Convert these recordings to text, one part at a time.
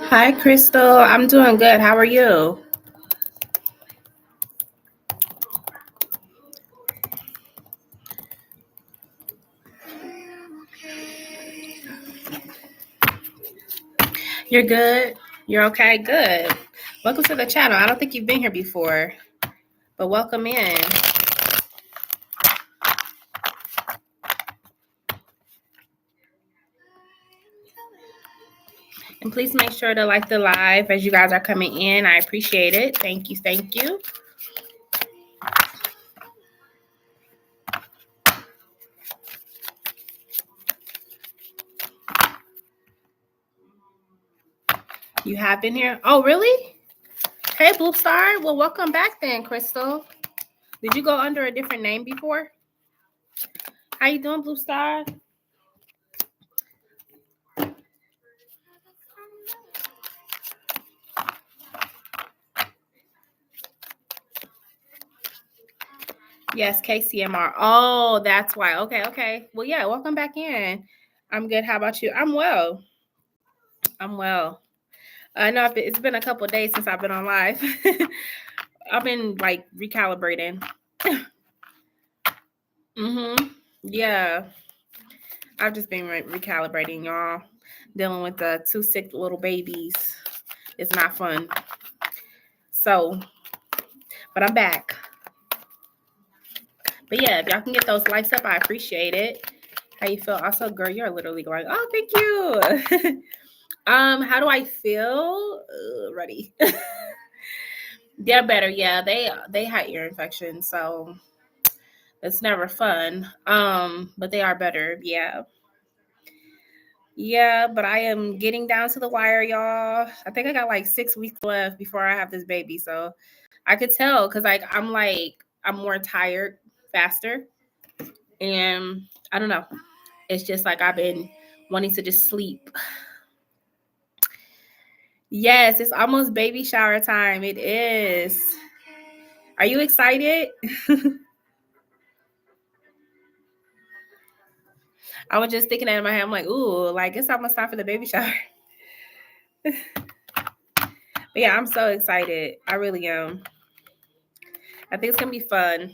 Hi, Crystal. I'm doing good. How are you? You're good? You're okay? Good. Welcome to the channel. I don't think you've been here before, but welcome in. And please make sure to like the live as you guys are coming in. I appreciate it. Thank you. Thank you. You have been here? Oh, really? Hey, Blue Star. Well, welcome back then, Crystal. Did you go under a different name before? How you doing, Blue Star? Yes, KCMR. Oh, that's why. Okay. Well, yeah, welcome back in. I'm good. How about you? I'm well. I know it's been a couple days since I've been on live. I've been like recalibrating. Yeah, I've just been recalibrating, y'all. Dealing with the two sick little babies. It's not fun. So, but I'm back. But yeah, if y'all can get those likes up, I appreciate it. How you feel? Also, girl, you're literally going, oh, thank you. How do I feel? Ready. They're better. Yeah, they had ear infection, so it's never fun. But they are better. Yeah. Yeah, but I am getting down to the wire, y'all. I think I got like 6 weeks left before I have this baby. So I could tell because I'm more tired faster. And I don't know. It's just like I've been wanting to just sleep. Yes, it's almost baby shower time. It is. Are you excited? I was just thinking that in my head. I'm like, ooh, like it's almost time for the baby shower. But yeah, I'm so excited. I really am. I think it's gonna be fun.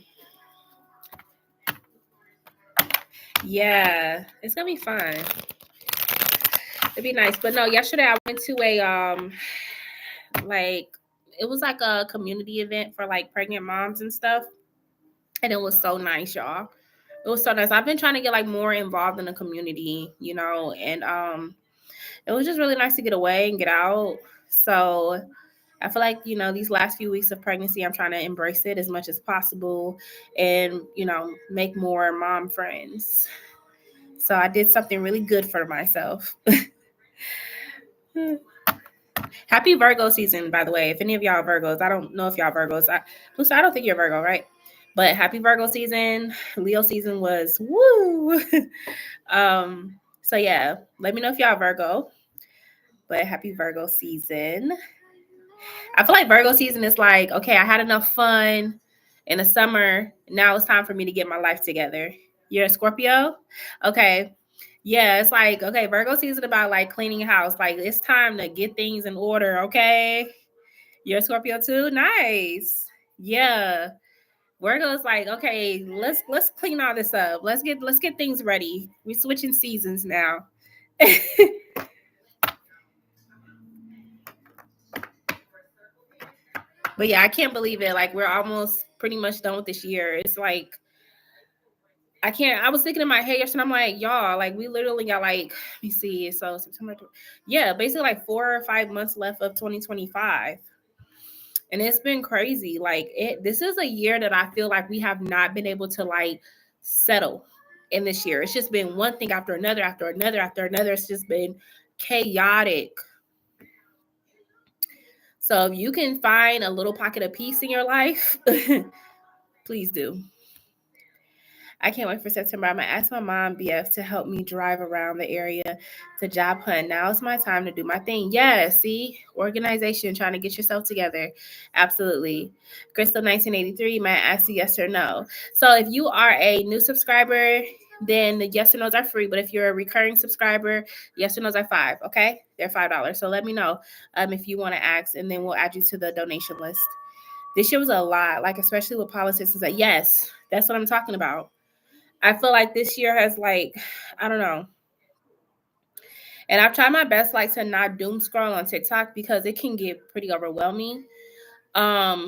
Yeah, it's gonna be fun. It'd be nice. But no, yesterday I went to like it was like a community event for like pregnant moms and stuff. And it was so nice, y'all. It was so nice. I've been trying to get like more involved in the community, and it was just really nice to get away and get out. So I feel like, these last few weeks of pregnancy, I'm trying to embrace it as much as possible and, make more mom friends. So I did something really good for myself. Happy Virgo season, by the way. If any of y'all are Virgos, I don't know if y'all are Virgos. I don't think you're Virgo, right? But happy Virgo season. Leo season was woo. So yeah, let me know if y'all are Virgo. But happy Virgo season. I feel like Virgo season is like, okay, I had enough fun in the summer. Now it's time for me to get my life together. You're a Scorpio? Okay. Yeah, it's like, okay, Virgo season about like cleaning house. Like it's time to get things in order, okay? You're a Scorpio too? Nice. Yeah. Virgo's like, okay, let's clean all this up. Let's get things ready. We're switching seasons now. But yeah, I can't believe it. Like we're almost pretty much done with this year. It's like I can't. I was thinking in my head yesterday. I'm like, y'all, like we literally got like, let me see. So September, yeah, basically like 4 or 5 months left of 2025, and it's been crazy. Like this is a year that I feel like we have not been able to like settle in this year. It's just been one thing after another, after another, after another. It's just been chaotic. So if you can find a little pocket of peace in your life, please do. I can't wait for September. I'm going to ask my mom, BF, to help me drive around the area to job hunt. Now it's my time to do my thing. Yeah, see? Organization, trying to get yourself together. Absolutely. Crystal 1983, might ask you yes or no. So if you are a new subscriber, then the yes or no's are free. But if you're a recurring subscriber, yes or no's are $5. Okay, they're $5. So let me know if you want to ask, and then we'll add you to the donation list. This year was a lot, like especially with politics. Is that yes, that's what I'm talking about. I feel like this year has I don't know. And I've tried my best to not doom scroll on TikTok because it can get pretty overwhelming. But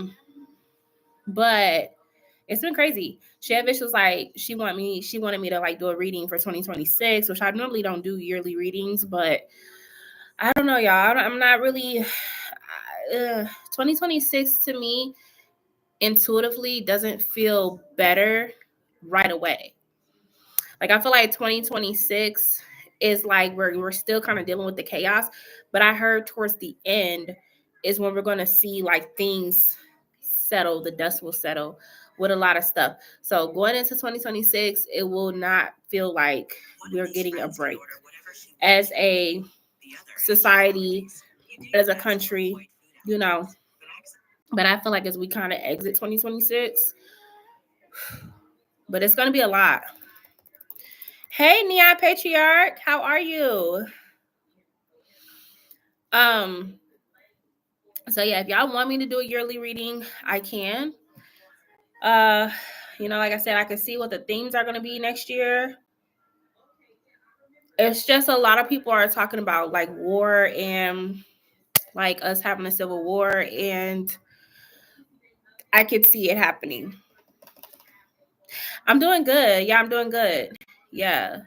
it's been crazy. Shavish was she wanted me to do a reading for 2026, which I normally don't do yearly readings, but I don't know, y'all. I'm not really 2026 to me intuitively doesn't feel better right away. I feel like 2026 is we're still kind of dealing with the chaos, but I heard towards the end is when we're going to see things settle, the dust will settle with a lot of stuff. So going into 2026, it will not feel like we're getting a break as a society, as a country, But I feel like as we kind of exit 2026, but it's going to be a lot. Hey, Neon Patriarch, how are you? So yeah, if y'all want me to do a yearly reading, I can. Like I said, I can see what the themes are going to be next year. It's just a lot of people are talking about war and us having a civil war, and I could see it happening. I'm doing good. Yeah, I'm doing good. Yeah.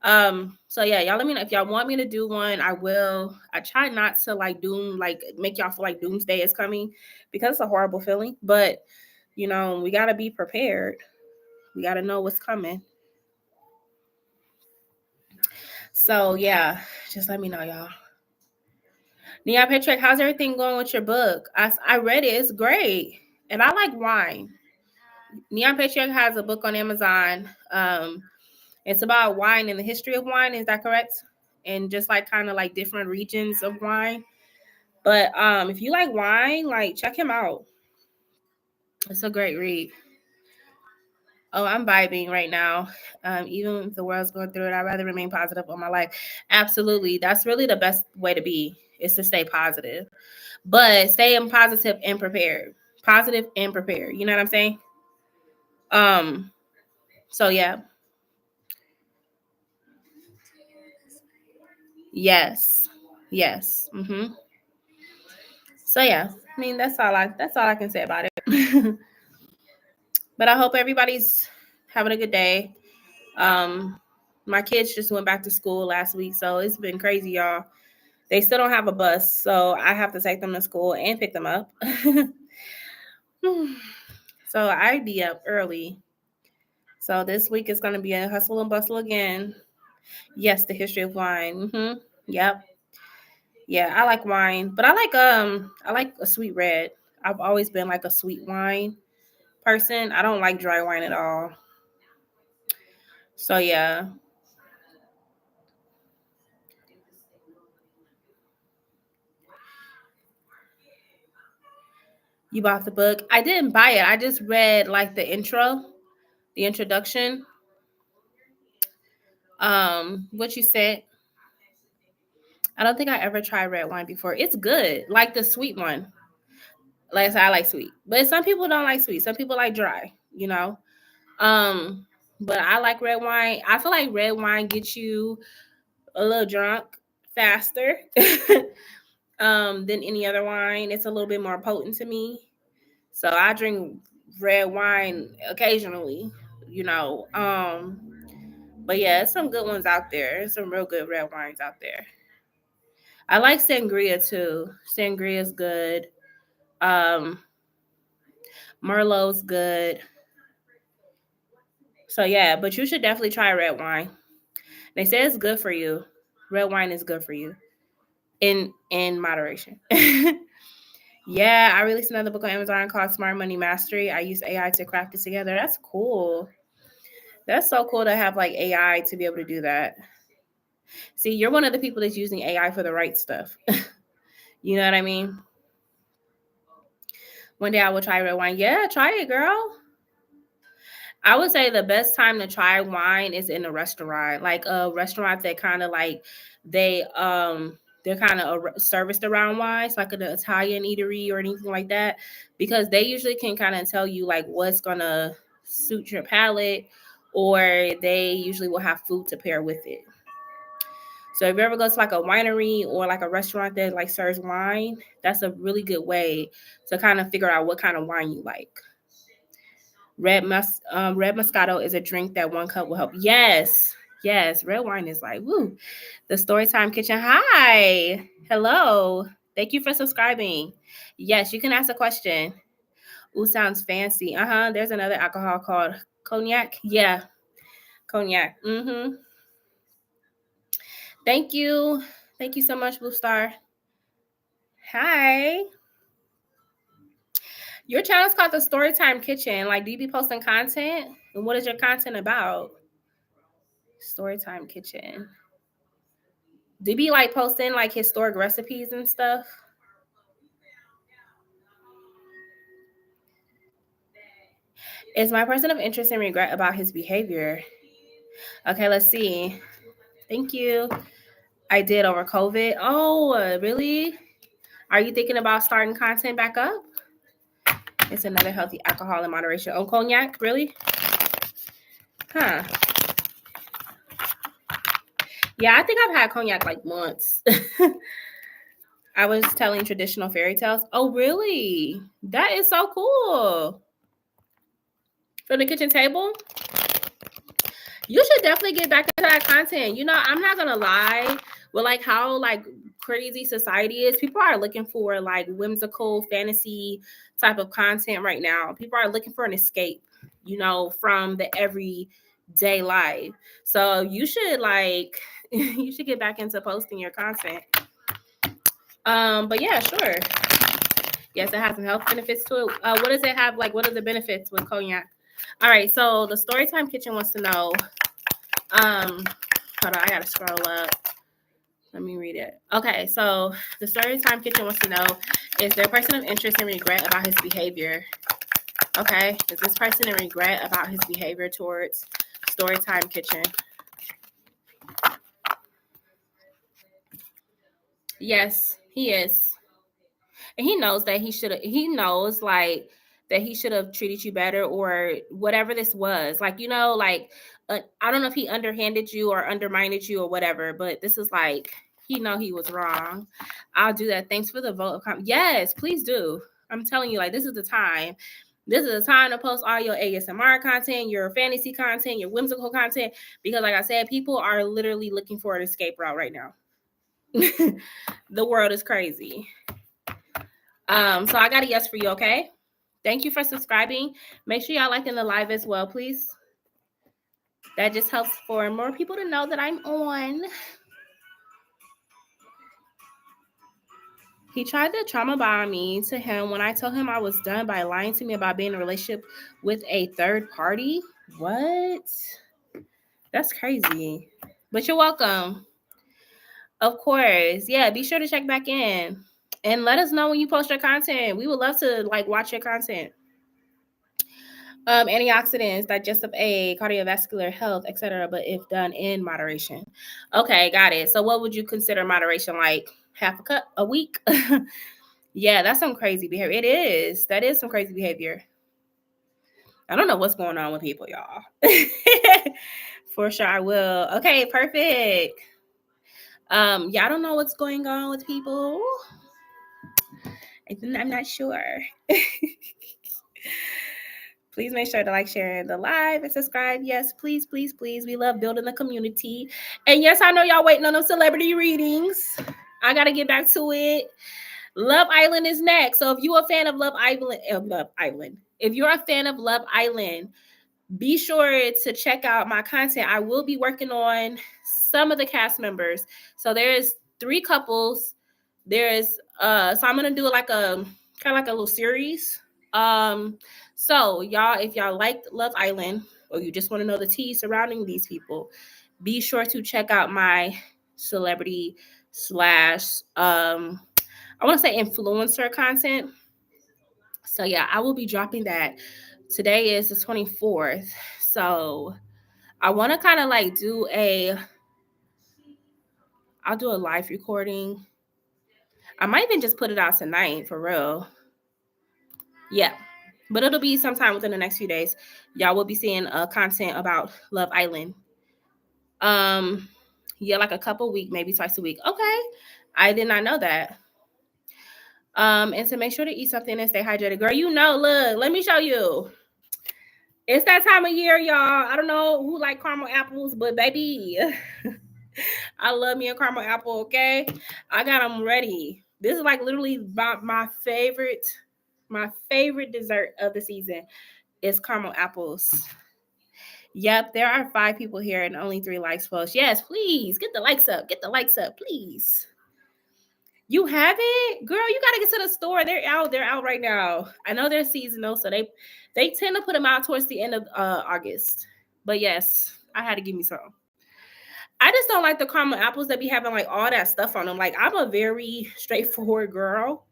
So yeah, y'all let me know if y'all want me to do one. I will. I try not to make y'all feel like doomsday is coming because it's a horrible feeling, but we got to be prepared. We got to know what's coming. So yeah, just let me know, y'all. Neon Patrick, how's everything going with your book? I read it. It's great. And I like wine. Neon Patrick has a book on Amazon. It's about wine and the history of wine. Is that correct? And just kind of different regions of wine. But if you like wine, check him out. It's a great read. Oh, I'm vibing right now. Even if the world's going through it, I'd rather remain positive on my life. Absolutely. That's really the best way to be, is to stay positive. But stay positive and prepared. Positive and prepared. You know what I'm saying? So yeah. Yes. Yes. Mm-hmm. So yeah. I mean, that's all I can say about it. But I hope everybody's having a good day. My kids just went back to school last week, so it's been crazy, y'all. They still don't have a bus, so I have to take them to school and pick them up. So I be up early. So this week is going to be a hustle and bustle again. Yes, the history of wine. Mm-hmm. Yep. Yeah, I like wine, but I like a sweet red. I've always been a sweet wine person. I don't like dry wine at all. So yeah. You bought the book? I didn't buy it. I just read the introduction. What you said. I don't think I ever tried red wine before. It's good, like the sweet one. Like I said, I like sweet, but some people don't like sweet. Some people like dry. But I like red wine. I feel like red wine gets you a little drunk faster than any other wine. It's a little bit more potent to me. So I drink red wine occasionally, But yeah, there's some good ones out there. There's some real good red wines out there. I like sangria too. Sangria's good. Merlot's good. So yeah, but you should definitely try red wine. They say it's good for you. Red wine is good for you. In moderation. Yeah, I released another book on Amazon called Smart Money Mastery. I use AI to craft it together. That's cool. That's so cool to have AI to be able to do that. See, you're one of the people that's using AI for the right stuff. You know what I mean? One day I will try red wine. Yeah, try it, girl. I would say the best time to try wine is in a restaurant, like a restaurant that kind of like they're kind of serviced around wines, like an Italian eatery or anything like that, because they usually can kind of tell you like what's gonna suit your palate, or they usually will have food to pair with it. So if you ever go to like a winery or like a restaurant that like serves wine, that's a really good way to kind of figure out what kind of wine you like. Red Moscato is a drink that one cup will help. Yes, yes, red wine is like woo. The Storytime Kitchen. Hi, hello. Thank you for subscribing. Yes, you can ask a question. Ooh, sounds fancy. There's another alcohol called cognac. Yeah, cognac. Thank you. Thank you so much, Blue Star. Hi. Your channel's called the Storytime Kitchen. Like, do you be posting content? And what is your content about? Storytime Kitchen. Do you be like posting like historic recipes and stuff? Is my person of interest and regret about his behavior? Okay, let's see. Thank you. I did over COVID. Oh, really? Are you thinking about starting content back up? It's another healthy alcohol in moderation. Oh, cognac? Really? Huh. Yeah, I think I've had cognac like once. I was telling traditional fairy tales. Oh, really? That is so cool. From the kitchen table? You should definitely get back into that content. You know, I'm not gonna lie, with like how like crazy society is, people are looking for like whimsical fantasy type of content right now. People are looking for an escape, you know, from the everyday life. So you should like you should get back into posting your content. But yeah, sure. Yes, it has some health benefits to it. What does it have? Like, what are the benefits with cognac? All right, so the Storytime Kitchen wants to know. Hold on, I gotta scroll up. Let me read it. Okay, so the Storytime Kitchen wants to know, is there a person of interest and regret about his behavior? Okay, is this person in regret about his behavior towards Storytime Kitchen? Yes, he is. And he knows that he knows like that he should have treated you better or whatever this was. Like, you know, like I don't know if he underhanded you or undermined you or whatever, but this is like he know he was wrong. I'll do that. Thanks for the vote of yes, please do. I'm telling you, like, this is the time. This is the time to post all your ASMR content, your fantasy content, your whimsical content, because like I said, people are literally looking for an escape route right now. The world is crazy. So I got a yes for you, okay? Thank you for subscribing. Make sure y'all liking the live as well, please. That just helps for more people to know that I'm on. He tried to trauma bond me to him when I told him I was done by lying to me about being in a relationship with a third party. What? That's crazy. But you're welcome. Of course. Yeah, be sure to check back in. And let us know when you post your content. We would love to like watch your content. Antioxidants, digestive aid, cardiovascular health, etc. But if done in moderation. Okay, got it. So what would you consider moderation? Like half a cup a week? Yeah, that's some crazy behavior. It is. That is some crazy behavior. I don't know what's going on with people, y'all. For sure I will. Okay, perfect. Yeah, I don't know what's going on with people. I'm not sure. Please make sure to like, share the live, and subscribe. Yes, please, please, please. We love building the community. And yes, I know y'all waiting on those celebrity readings. I got to get back to it. Love Island is next. So if you're a fan of Love Island, if you're a fan of Love Island, be sure to check out my content. I will be working on some of the cast members. So there's 3 couples. There's so I'm gonna do like a kind of like a little series. So y'all, if y'all liked Love Island or you just want to know the tea surrounding these people, be sure to check out my celebrity slash I want to say influencer content. So yeah, I will be dropping that. Today is the 24th. So I want to kind of like I'll do a live recording. I might even just put it out tonight for real. Yeah. But it'll be sometime within the next few days. Y'all will be seeing content about Love Island. Yeah, like a couple week, maybe twice a week. Okay. I did not know that. And to make sure to eat something and stay hydrated. Girl, look, let me show you. It's that time of year, y'all. I don't know who like caramel apples, but baby, I love me a caramel apple, okay? I got them ready. This is like literally my favorite dessert of the season is caramel apples. Yep, there are 5 people here and only 3 likes, folks. Yes, please get the likes up. Get the likes up, please. You haven't? Girl, you gotta get to the store. They're out right now. I know they're seasonal, so they tend to put them out towards the end of August. But yes, I had to give me some. I just don't like the caramel apples that be having like all that stuff on them. Like, I'm a very straightforward girl.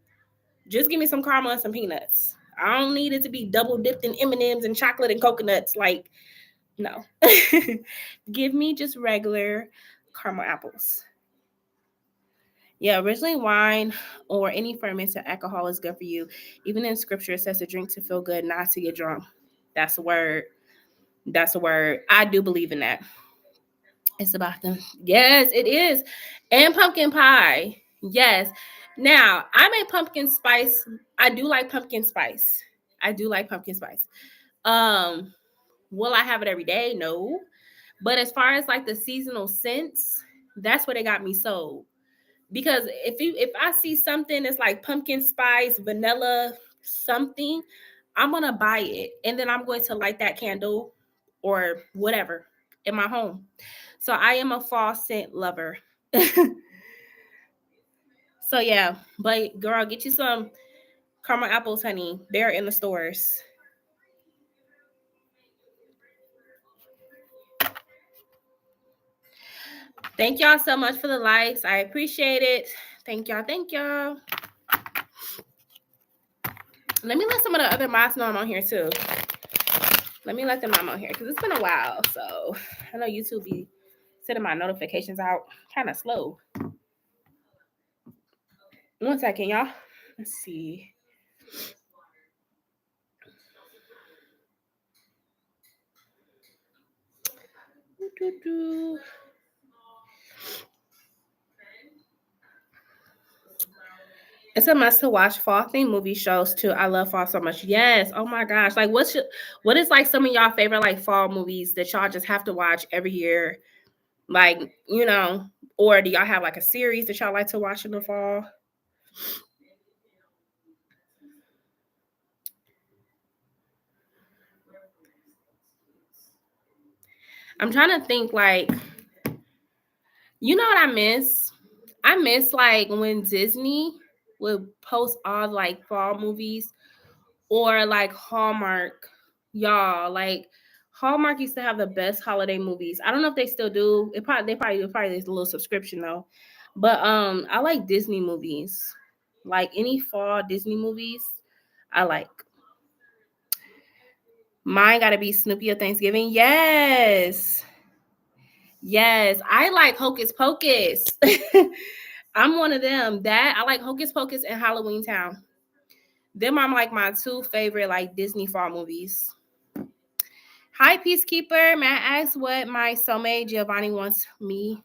Just give me some caramel and some peanuts. I don't need it to be double dipped in M&Ms and chocolate and coconuts. Like, no. Give me just regular caramel apples. Yeah, originally wine or any fermented alcohol is good for you. Even in scripture, it says to drink to feel good, not to get drunk. That's a word. That's a word. I do believe in that. It's about them. Yes, it is. And pumpkin pie. Yes. Now, I make pumpkin spice. I do like pumpkin spice. Will I have it every day? No. But as far as like the seasonal scents, that's what it got me sold. Because if I see something that's like pumpkin spice, vanilla, something, I'm gonna buy it. And then I'm going to light that candle or whatever in my home. So I am a fall scent lover. So yeah, but girl, get you some caramel apples, honey. They're in the stores. Thank y'all so much for the likes. I appreciate it. Thank y'all. Let me let some of the other mods know I'm on here too. Let me let them know I'm on here because it's been a while. So I know YouTube be sending my notifications out kind of slow. 1 second, y'all. Let's see. It's a must to watch. Fall theme movie shows too. I love fall so much. Yes. Oh my gosh. Like what is like some of y'all favorite like fall movies that y'all just have to watch every year? Like, or do y'all have like a series that y'all like to watch in the fall? I'm trying to think like, you know what I miss? I miss like when Disney would post all like fall movies or like Hallmark. Y'all, like Hallmark used to have the best holiday movies. I don't know if they still do. They probably is a little subscription though. But I like Disney movies. Like any fall Disney movies, I like. Mine gotta be Snoopy or Thanksgiving. Yes. Yes. I like Hocus Pocus. I'm one of them. That I like Hocus Pocus and Halloween Town. Them are like my 2 favorite like Disney fall movies. Hi, Peacekeeper. May I ask what my soulmate Giovanni wants me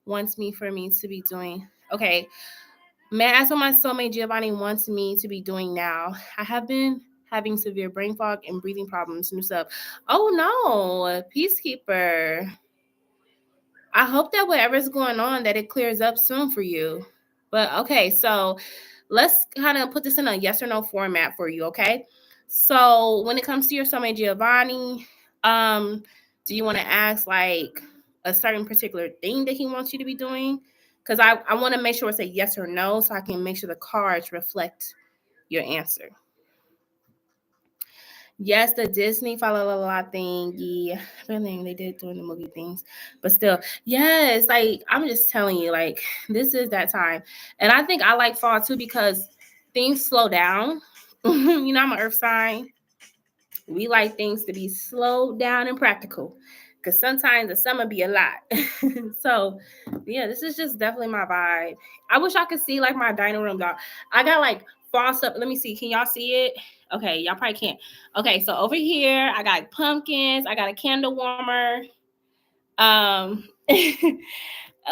to be doing? Okay. May I ask what my soulmate Giovanni wants me to be doing now? I have been having severe brain fog and breathing problems. New stuff. Oh no, Peacekeeper. I hope that whatever's going on, that it clears up soon for you. But okay, so let's kind of put this in a yes or no format for you, okay? So when it comes to your soulmate Giovanni, do you want to ask like a certain particular thing that he wants you to be doing? Because I want to make sure it's a yes or no so I can make sure the cards reflect your answer. Yes, the Disney fa la la la thing. Yeah, everything they did during the movie things, but still, yes. Like I'm just telling you, like this is that time, and I think I like fall too because things slow down. I'm an Earth sign. We like things to be slowed down and practical, because sometimes the summer be a lot. So yeah, this is just definitely my vibe. I wish I could see like my dining room, dog. I got like false up. Let me see. Can y'all see it? Okay, y'all probably can't. Okay, so over here I got pumpkins. I got a candle warmer. A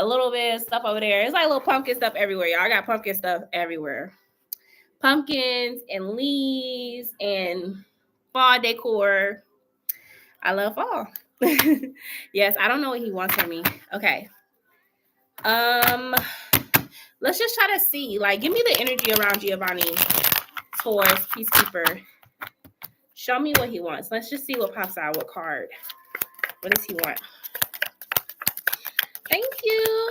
little bit of stuff over there. It's like little pumpkin stuff everywhere, y'all. I got pumpkin stuff everywhere. Pumpkins and leaves and fall decor. I love fall. Yes, I don't know what he wants from me. Okay. Let's just try to see. Like, give me the energy around Giovanni Taurus, Peacekeeper. Show me what he wants. Let's just see what pops out. What card? What does he want? Thank you.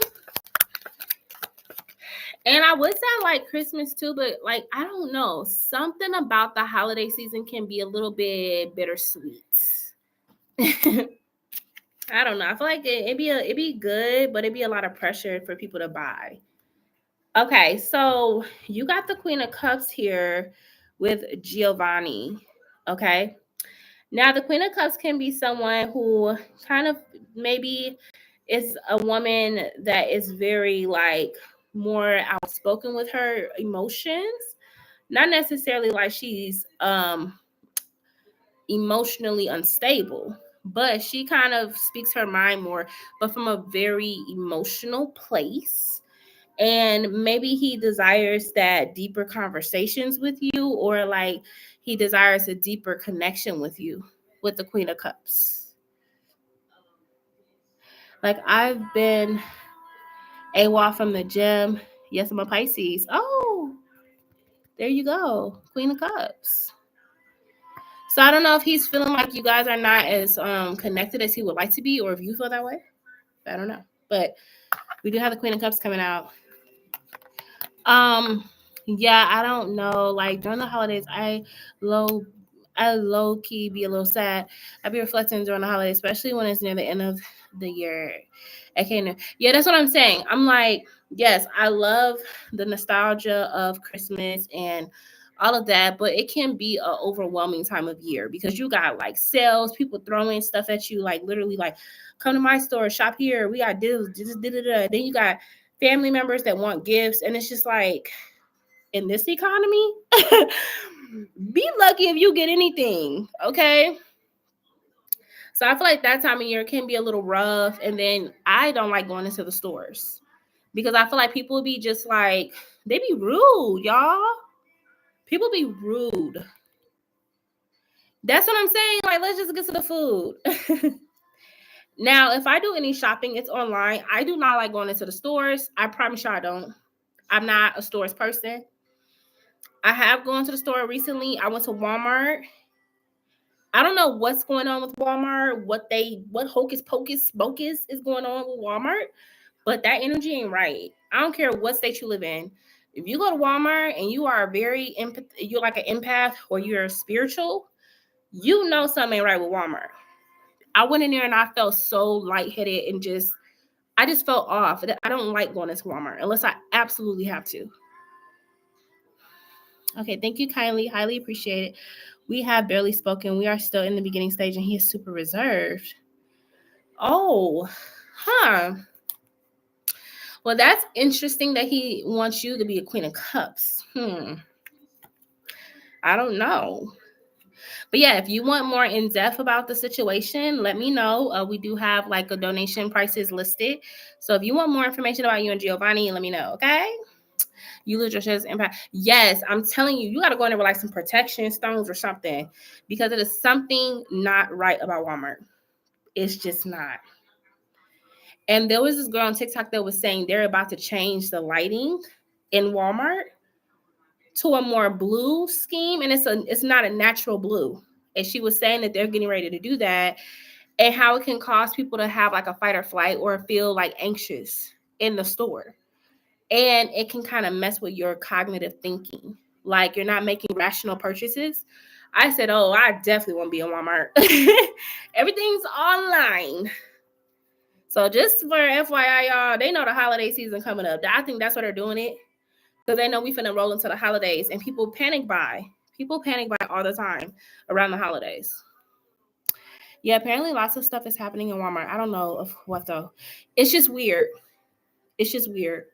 And I would say I like Christmas too, but like, I don't know. Something about the holiday season can be a little bit bittersweet. I don't know. I feel like it'd be good, but it'd be a lot of pressure for people to buy. Okay, so you got the Queen of Cups here with Giovanni. Okay. Now the Queen of Cups can be someone who kind of maybe is a woman that is very like more outspoken with her emotions. Not necessarily like she's emotionally unstable, but she kind of speaks her mind more, but from a very emotional place. And maybe he desires that deeper conversations with you, or like he desires a deeper connection with you with the Queen of Cups. Like, I've been AWOL from the gym. Yes, I'm a Pisces. Oh, there you go. Queen of Cups. So I don't know if he's feeling like you guys are not as connected as he would like to be, or if you feel that way. I don't know. But we do have the Queen of Cups coming out. Yeah, I don't know. Like, during the holidays, I low key be a little sad. I be reflecting during the holidays, especially when it's near the end of the year. Okay, yeah, that's what I'm saying. I'm like, yes, I love the nostalgia of Christmas and all of that, but it can be an overwhelming time of year because you got like sales, people throwing stuff at you, like literally like, come to my store, shop here. We got this. Then you got family members that want gifts, and it's just like, in this economy, be lucky if you get anything, okay? So I feel like that time of year can be a little rough, and then I don't like going into the stores because I feel like people be just like, they be rude, y'all. People be rude. That's what I'm saying. Like, let's just get to the food. Now, if I do any shopping, it's online. I do not like going into the stores. I promise you I don't. I'm not a stores person. I have gone to the store recently. I went to Walmart. I don't know what's going on with Walmart, what hocus pocus bocus is going on with Walmart, but that energy ain't right. I don't care what state you live in. If you go to Walmart and you are you're like an empath or you're spiritual, you know something ain't right with Walmart. I went in there and I felt so lightheaded and I just felt off. I don't like going into Walmart unless I absolutely have to. Okay, thank you kindly. Highly appreciate it. We have barely spoken. We are still in the beginning stage and he is super reserved. Oh, huh. Well, that's interesting that he wants you to be a Queen of Cups. I don't know. But yeah, if you want more in depth about the situation, let me know. We do have like a donation prices listed. So if you want more information about you and Giovanni, let me know, okay? You lose your shares impact. Yes, I'm telling you, you got to go in there with like some protection stones or something because it is something not right about Walmart. It's just not. And there was this girl on TikTok that was saying they're about to change the lighting in Walmart to a more blue scheme, and it's not a natural blue. And she was saying that they're getting ready to do that, and how it can cause people to have like a fight or flight or feel like anxious in the store. And it can kind of mess with your cognitive thinking. Like you're not making rational purchases. I said, oh, I definitely won't be in Walmart. Everything's online. So just for FYI, y'all, they know the holiday season coming up. I think that's why they're doing it. Because they know we finna roll into the holidays and people panic buy. People panic buy all the time around the holidays. Yeah, apparently lots of stuff is happening in Walmart. I don't know of what though. It's just weird. It's just weird.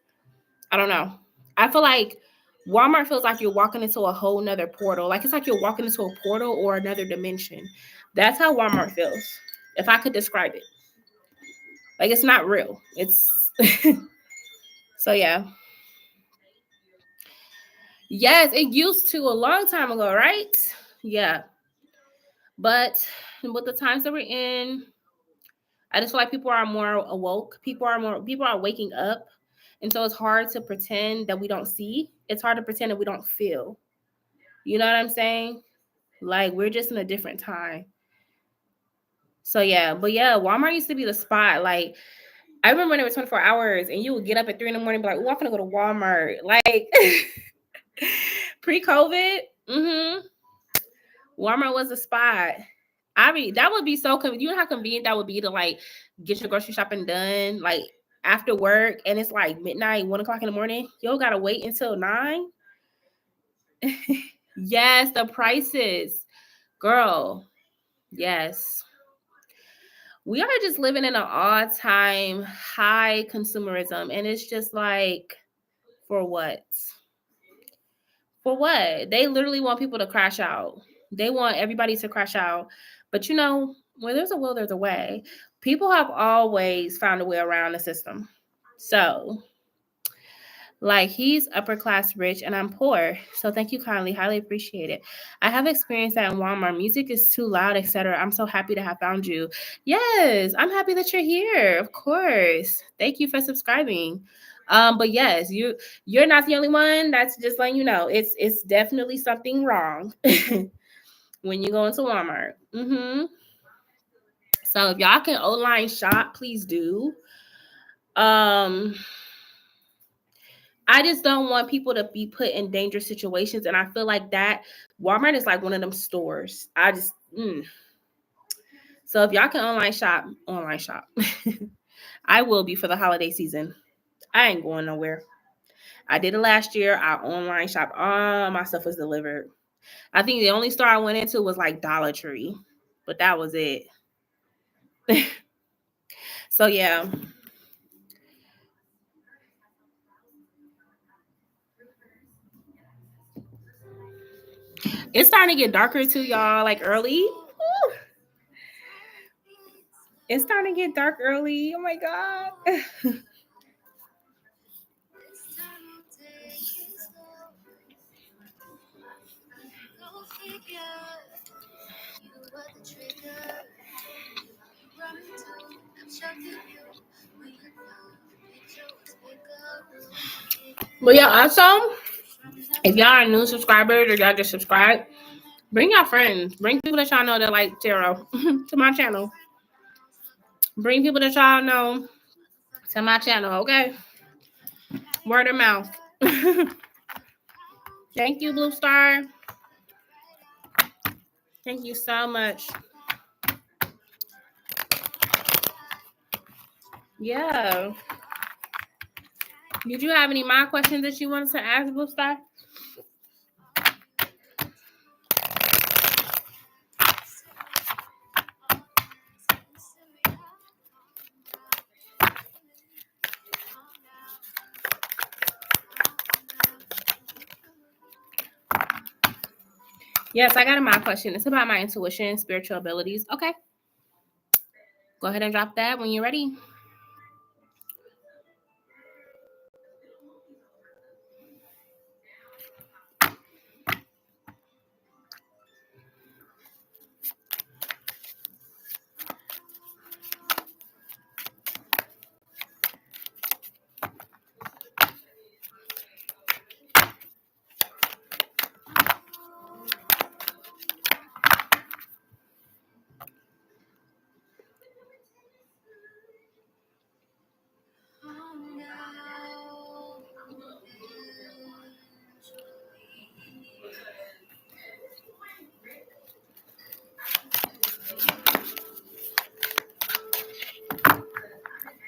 I don't know. I feel like Walmart feels like you're walking into a whole nother portal. Like it's like you're walking into a portal or another dimension. That's how Walmart feels. If I could describe it. Like it's not real. It's so yeah. Yes, it used to a long time ago, right? Yeah. But with the times that we're in, I just feel like people are more awoke. People are waking up. And so it's hard to pretend that we don't see. It's hard to pretend that we don't feel. You know what I'm saying? Like we're just in a different time. So yeah, but yeah, Walmart used to be the spot. Like I remember when it was 24 hours and you would get up at 3 a.m. and be like, oh, I'm gonna go to Walmart. Like pre-COVID, Walmart was the spot. I mean, that would be so convenient. You know how convenient that would be to like get your grocery shopping done, like after work, and it's like midnight, 1 o'clock in the morning. You gotta wait until 9. Yes, the prices, girl. Yes, we are just living in an all-time high consumerism, and it's just like, for what? For what? They literally want people to crash out. They want everybody to crash out. But you know, when there's a will, there's a way. People have always found a way around the system. So, like, he's upper class rich and I'm poor. So thank you kindly. Highly appreciate it. I have experienced that in Walmart. Music is too loud, etc. I'm so happy to have found you. Yes, I'm happy that you're here. Of course. Thank you for subscribing. But yes, you're not the only one. That's just letting you know. It's definitely something wrong when you go into Walmart. So if y'all can online shop, please do. I just don't want people to be put in dangerous situations. And I feel like that Walmart is like one of them stores. So if y'all can online shop. I will be for the holiday season. I ain't going nowhere. I did it last year. I online shop. All my stuff was delivered. I think the only store I went into was like Dollar Tree, but that was it. So yeah. It's starting to get darker too, y'all, like early. Woo. It's starting to get dark early. Oh my God. But yeah, also, if y'all are new subscribers or y'all just subscribe, bring your friends. Bring people that y'all know that like tarot to my channel. Bring people that y'all know to my channel, okay? Word of mouth. Thank you, Blue Star. Thank you so much. Yeah. Did you have any more questions that you wanted to ask, Blue Star? Yes, I got a my question. It's about my intuition, spiritual abilities. Okay. Go ahead and drop that when you're ready.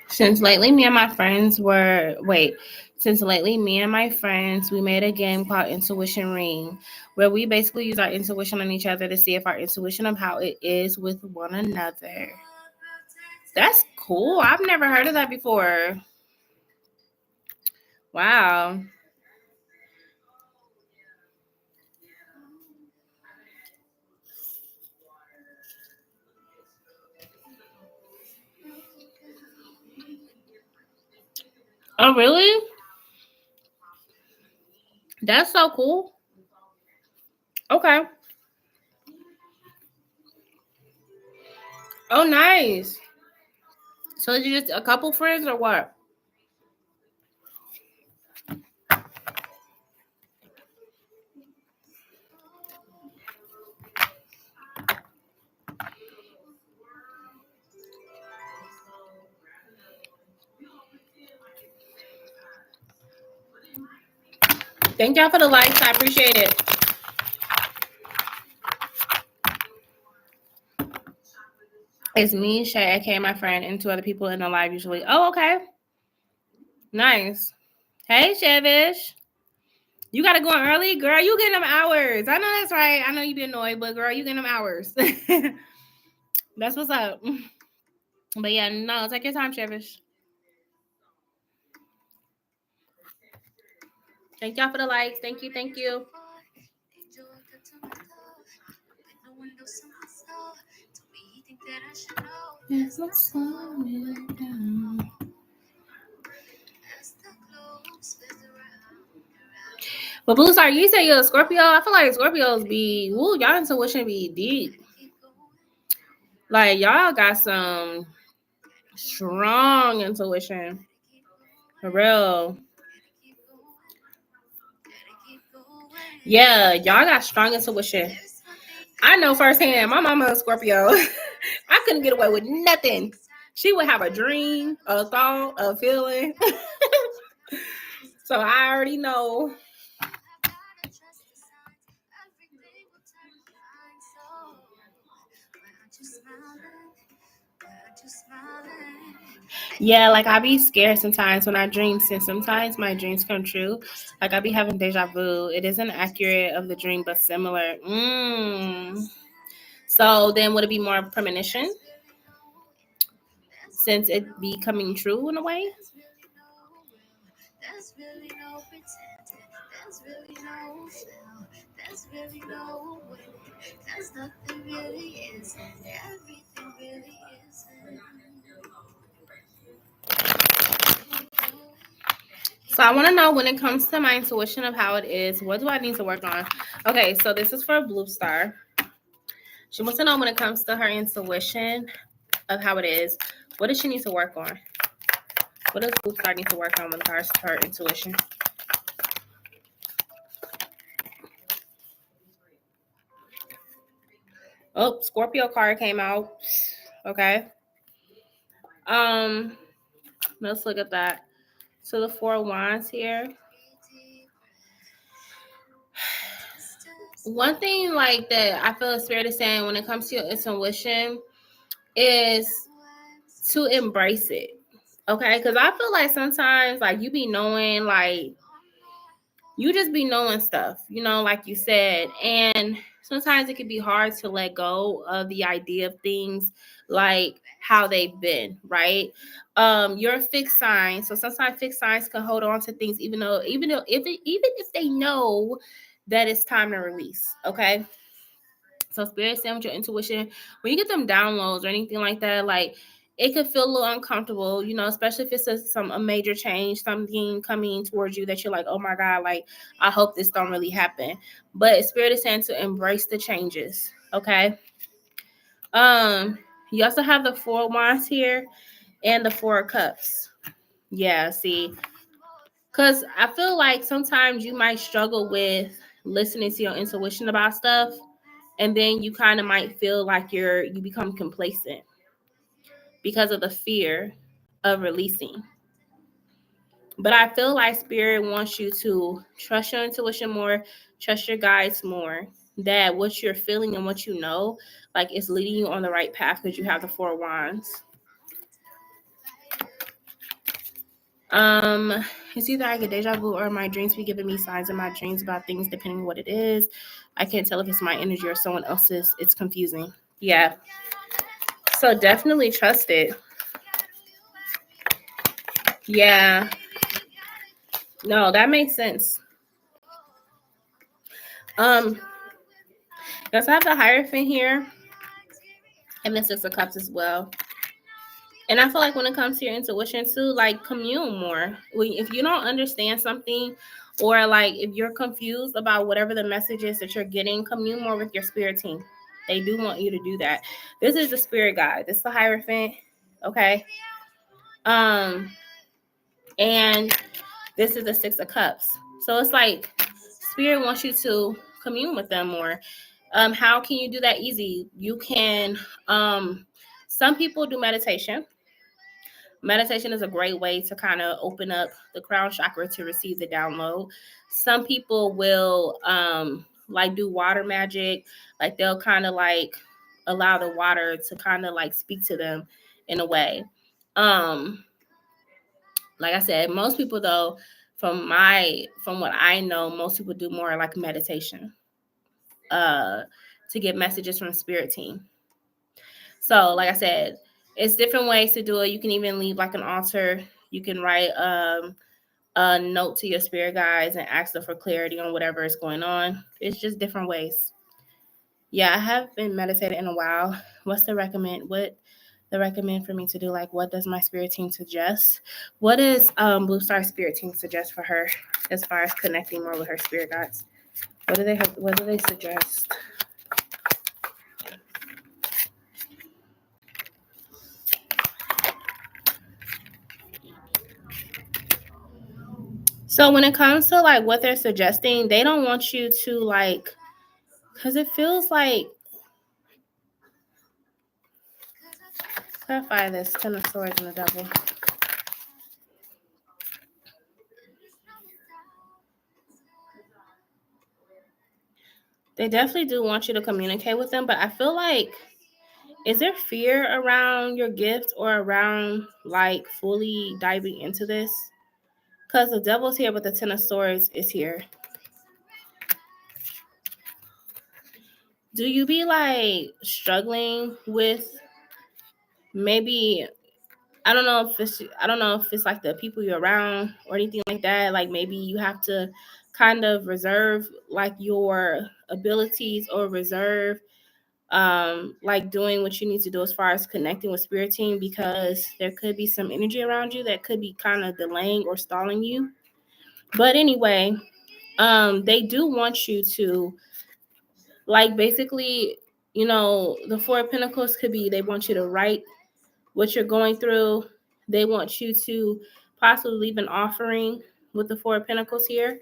Since lately, me and my friends were Since lately, me and my friends, we made a game called Intuition Ring, where we basically use our intuition on each other to see if our intuition of how it is with one another. That's cool. I've never heard of that before. Wow. Oh, really? That's so cool. Okay. Oh, nice. So is you just a couple friends or what? Thank y'all for the likes. I appreciate it. It's me, Shay, aka my friend, and two other people in the live usually. Oh, okay. Nice. Hey, Shevish. You gotta go in early, girl. You getting them hours. I know that's right. I know you be annoyed, but girl, you getting them hours. That's what's up. But yeah, no, take your time, Shevish. Thank y'all for the likes. Thank you, thank you. But Blue Star, you say you're a Scorpio. I feel like Scorpios be, woo, y'all intuition be deep. Like y'all got some strong intuition. For real. Yeah, y'all got strong intuition. I know firsthand. My mama is Scorpio. I couldn't get away with nothing. She would have a dream, a thought, a feeling. So I already know. Yeah, like I be scared sometimes when I dream, since sometimes my dreams come true. Like I be having deja vu. It isn't accurate of the dream, but similar. So then would it be more premonition? Since it be coming true in a way? So I want to know, when it comes to my intuition of how it is, what do I need to work on? Okay, so this is for Blue Star. She wants to know, when it comes to her intuition of how it is, what does she need to work on? What does Blue Star need to work on when it comes to her intuition? Oh, Scorpio card came out. Okay. Let's look at that. So the 4 of Wands here. One thing like that I feel Spirit is saying when it comes to your intuition is to embrace it. Okay, because I feel like sometimes like you be knowing, like you just be knowing stuff, like you said, and sometimes it can be hard to let go of the idea of things like how they've been, right? You're a fixed sign, so sometimes fixed signs can hold on to things even if they know that it's time to release. Okay, so Spirit saying with your intuition, when you get them downloads or anything like that, like it could feel a little uncomfortable, especially if it's a major change, something coming towards you that you're like, oh my God, like I hope this don't really happen. But Spirit is saying to embrace the changes. Okay. You also have the 4 of Wands here and the 4 of Cups. Yeah, see, because I feel like sometimes you might struggle with listening to your intuition about stuff, and then you kind of might feel like you become complacent because of the fear of releasing. But I feel like Spirit wants you to trust your intuition more, trust your guides more, that what you're feeling and what you know, like it's leading you on the right path because you have the 4 of Wands. It's either I get deja vu or my dreams be giving me signs in my dreams about things depending on what it is. I can't tell if it's my energy or someone else's. It's confusing. Yeah. So definitely trust it. Yeah. No, that makes sense. Let's have the Hierophant here. And the Six of Cups as well. And I feel like when it comes to your intuition too, like commune more. If you don't understand something, or like if you're confused about whatever the message is that you're getting, commune more with your spirit team. They do want you to do that. This is the spirit guide. This is the Hierophant. Okay. And this is the Six of Cups. So it's like spirit wants you to commune with them more. How can you do that easy? You can, some people do meditation. Meditation is a great way to kind of open up the crown chakra to receive the download. Some people will like do water magic. Like they'll kind of like allow the water to kind of like speak to them in a way. Like I said, most people though, from what I know, most people do more like meditation to get messages from the spirit team. So like I said, it's different ways to do it. You can even leave like an altar. You can write a note to your spirit guides and ask them for clarity on whatever is going on. It's just different ways. Yeah, I have been meditating in a while. What the recommend for me to do? Like, what does my spirit team suggest? What does Blue Star spirit team suggest for her as far as connecting more with her spirit guides? What do they suggest? So when it comes to like what they're suggesting, they don't want you to like, because it feels like, clarify this, Ten of Swords and the Devil. They definitely do want you to communicate with them, but I feel like, is there fear around your gift or around like fully diving into this? Because the Devil's here, but the Ten of Swords is here. Do you be like struggling with maybe, I don't know if it's like the people you're around or anything like that. Like maybe you have to kind of reserve like your abilities or reserve like doing what you need to do as far as connecting with spirit team, because there could be some energy around you that could be kind of delaying or stalling you. But anyway, they do want you to like basically, the Four of Pentacles could be, they want you to write what you're going through. They want you to possibly leave an offering with the Four of Pentacles here.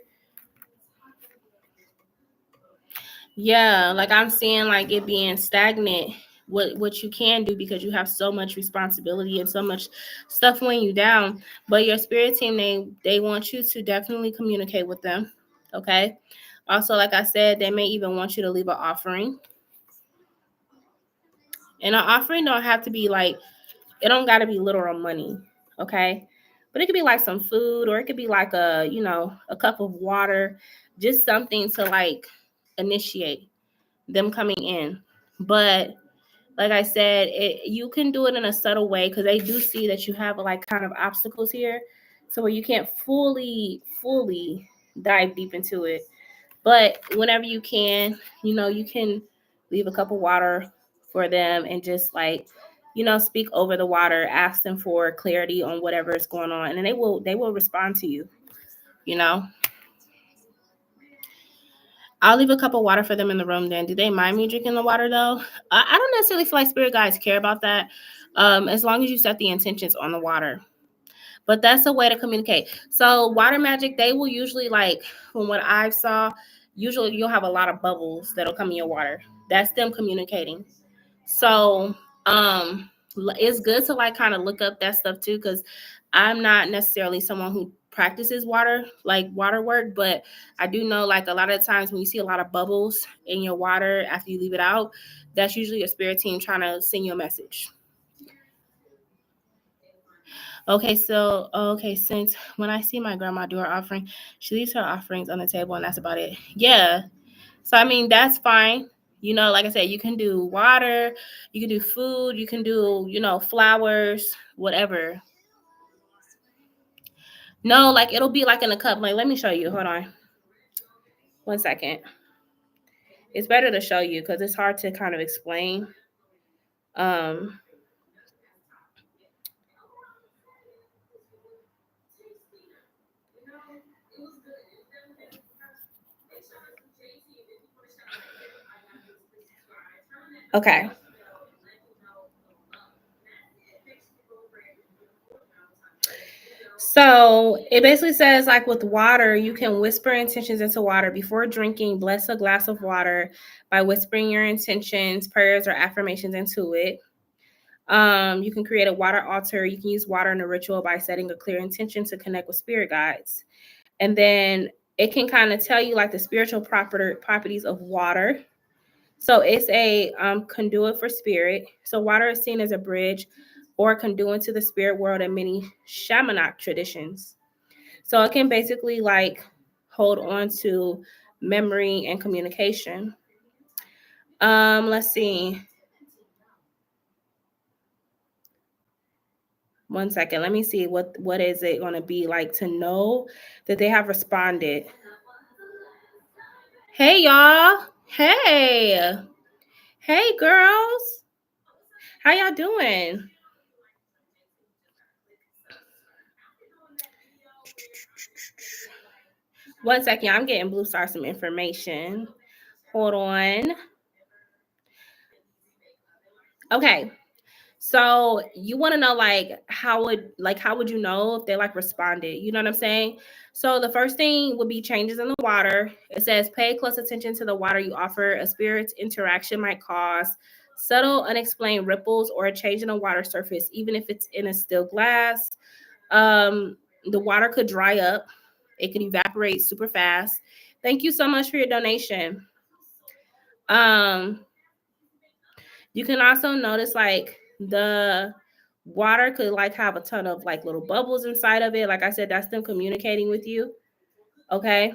Yeah, like I'm seeing like it being stagnant, what you can do, because you have so much responsibility and so much stuff weighing you down. But your spirit team, they want you to definitely communicate with them. Okay. Also, like I said, they may even want you to leave an offering. And an offering don't have to be like, it don't got to be literal money. Okay. But it could be like some food, or it could be like a cup of water, just something to like initiate them coming in. But like I said, you can do it in a subtle way, because they do see that you have like kind of obstacles here, so where you can't fully dive deep into it. But whenever you can, you can leave a cup of water for them and just like, speak over the water, ask them for clarity on whatever is going on, and then they will respond to you. I'll leave a cup of water for them in the room then. Do they mind me drinking the water though? I don't necessarily feel like spirit guides care about that, as long as you set the intentions on the water. But that's a way to communicate. So water magic, they will usually, like from what I saw, usually you'll have a lot of bubbles that'll come in your water. That's them communicating. So it's good to like kind of look up that stuff too, because I'm not necessarily someone who practices water work, but I do know like a lot of times when you see a lot of bubbles in your water after you leave it out, that's usually your spirit team trying to send you a message. Okay, so since when I see my grandma do her offering, she leaves her offerings on the table and that's about it. Yeah. So I mean that's fine. You know, like I said, you can do water, you can do food, you can do, flowers, whatever. No, like it'll be like in a cup. Like, let me show you. Hold on. 1 second. It's better to show you because it's hard to kind of explain. Okay. So it basically says, like with water, you can whisper intentions into water before drinking. Bless a glass of water by whispering your intentions, prayers, or affirmations into it. You can create a water altar. You can use water in a ritual by setting a clear intention to connect with spirit guides. And then it can kind of tell you like the spiritual properties of water. So it's a conduit for spirit. So water is seen as a bridge or a conduit to the spirit world in many shamanic traditions. So it can basically like hold on to memory and communication. Let's see. 1 second. Let me see what is it going to be like to know that they have responded. Hey y'all. Hey. Hey girls. How y'all doing? One second. I'm getting Blue Star some information. Hold on. Okay. So you want to know like how would you know if they like responded? You know what I'm saying? So the first thing would be changes in the water. It says pay close attention to the water you offer. A spirit's interaction might cause subtle unexplained ripples or a change in the water surface, even if it's in a still glass. The water could dry up. It could evaporate super fast. Thank you so much for your donation. You can also notice like the water could like have a ton of like little bubbles inside of it. Like I said, that's them communicating with you. Okay.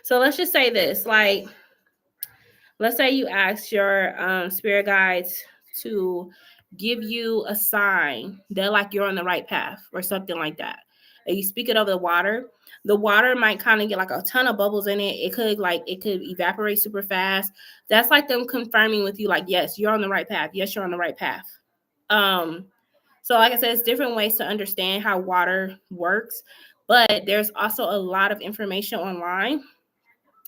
So let's just say this, like, let's say you ask your spirit guides to give you a sign that like you're on the right path or something like that. And you speak it over the water might kind of get like a ton of bubbles in it. It could evaporate super fast. That's like them confirming with you, like, yes, you're on the right path. Yes, you're on the right path. Um, so like I said, it's different ways to understand how water works, but there's also a lot of information online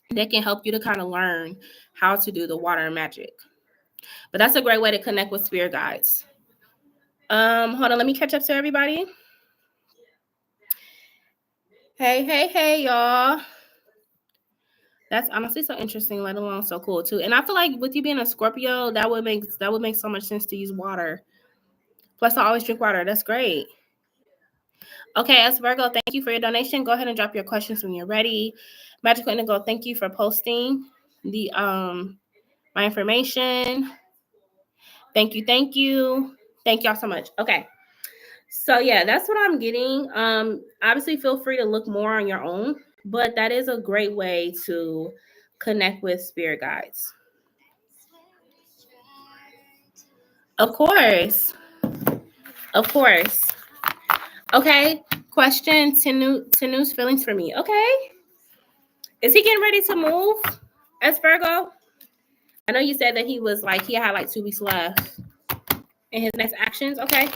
that can help you to kind of learn how to do the water magic. But that's a great way to connect with spirit guides. Hold on, let me catch up to everybody. Hey, y'all. That's honestly so interesting, let alone so cool too. And I feel like with you being a Scorpio, that would make so much sense to use water. Plus, I always drink water. That's great. Okay, as Virgo, thank you for your donation. Go ahead and drop your questions when you're ready. Magical Indigo, thank you for posting the my information. Thank you. Thank y'all so much. Okay. So yeah, that's what I'm getting. Obviously feel free to look more on your own, but that is a great way to connect with spirit guides. Of course. Of course. Okay. Question Tanu's feelings for me. Okay. Is he getting ready to move as Virgo? I know you said that he had like 2 weeks left in his next actions. Okay.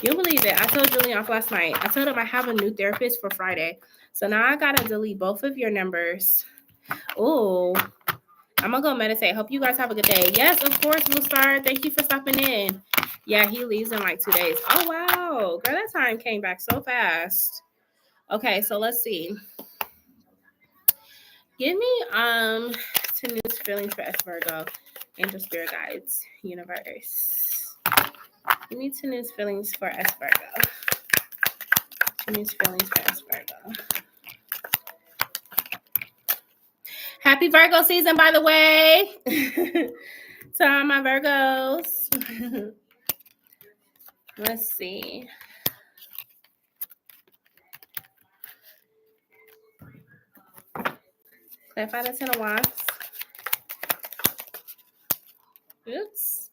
You'll believe it. I told Julian off last night. I told him I have a new therapist for Friday. So now I gotta delete both of your numbers. Oh, I'm gonna go meditate. Hope you guys have a good day. Yes, of course, Blue Star. Thank you for stopping in. Yeah, he leaves in like 2 days. Oh wow. Girl, that time came back so fast. Okay, so let's see. Give me Tanu's feelings for S Virgo. Angel Spirit Guides, Universe. Give me Tanu's feelings for S Virgo. Tanu's feelings for S Virgo. Happy Virgo season, by the way. To all my Virgos. Let's see. Clarify the Ten of Wands. Oops.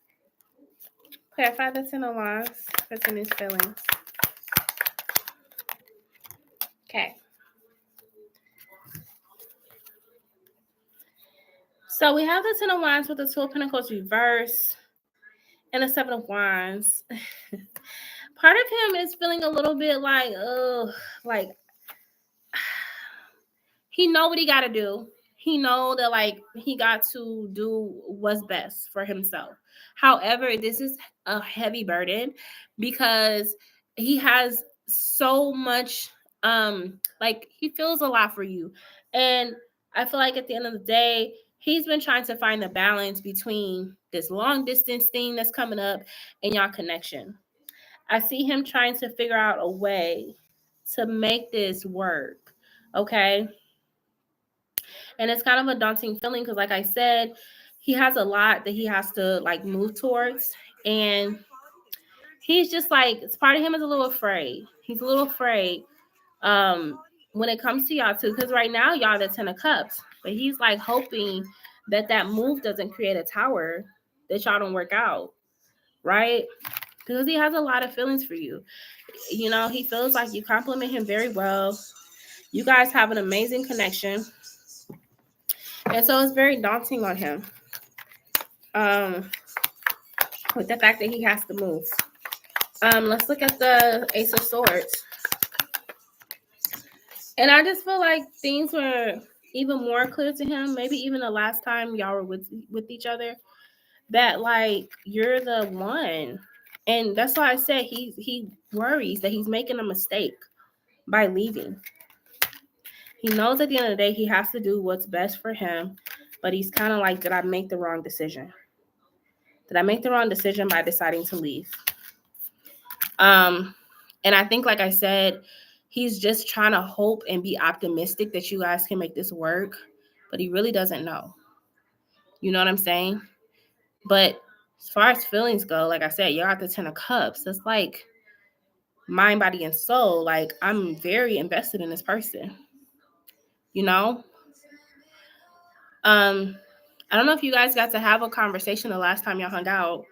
Clarify the Ten of Wands for Tenu's feelings. Okay. So we have the Ten of Wands with the Two of Pentacles reverse and the Seven of Wands. Part of him is feeling a little bit like, like he know what he got to do. He know that like he got to do what's best for himself. However, this is a heavy burden because he has so much like he feels a lot for you. And I feel like at the end of the day, he's been trying to find the balance between this long distance thing that's coming up and y'all connection. I see him trying to figure out a way to make this work. Okay. And it's kind of a daunting feeling because, like I said, he has a lot that he has to like move towards. And he's just like, it's part of him is a little afraid. He's a little afraid when it comes to y'all too. Because right now, y'all the 10 of Cups. But he's like hoping that that move doesn't create a tower that y'all don't work out. Right? Because he has a lot of feelings for you. You know, he feels like you compliment him very well. You guys have an amazing connection. And so it's very daunting on him. With the fact that he has to move. Let's look at the Ace of Swords. And I just feel like things were even more clear to him, maybe even the last time y'all were with each other, that like you're the one. And that's why I said he worries that he's making a mistake by leaving. He knows at the end of the day he has to do what's best for him, but he's kind of like, did I make the wrong decision? Did I make the wrong decision by deciding to leave? And I think, like I said, he's just trying to hope and be optimistic that you guys can make this work, but he really doesn't know. You know what I'm saying? But as far as feelings go, like I said, you're at the 10 of Cups. It's like mind, body, and soul. Like, I'm very invested in this person. You know? I don't know if you guys got to have a conversation the last time y'all hung out,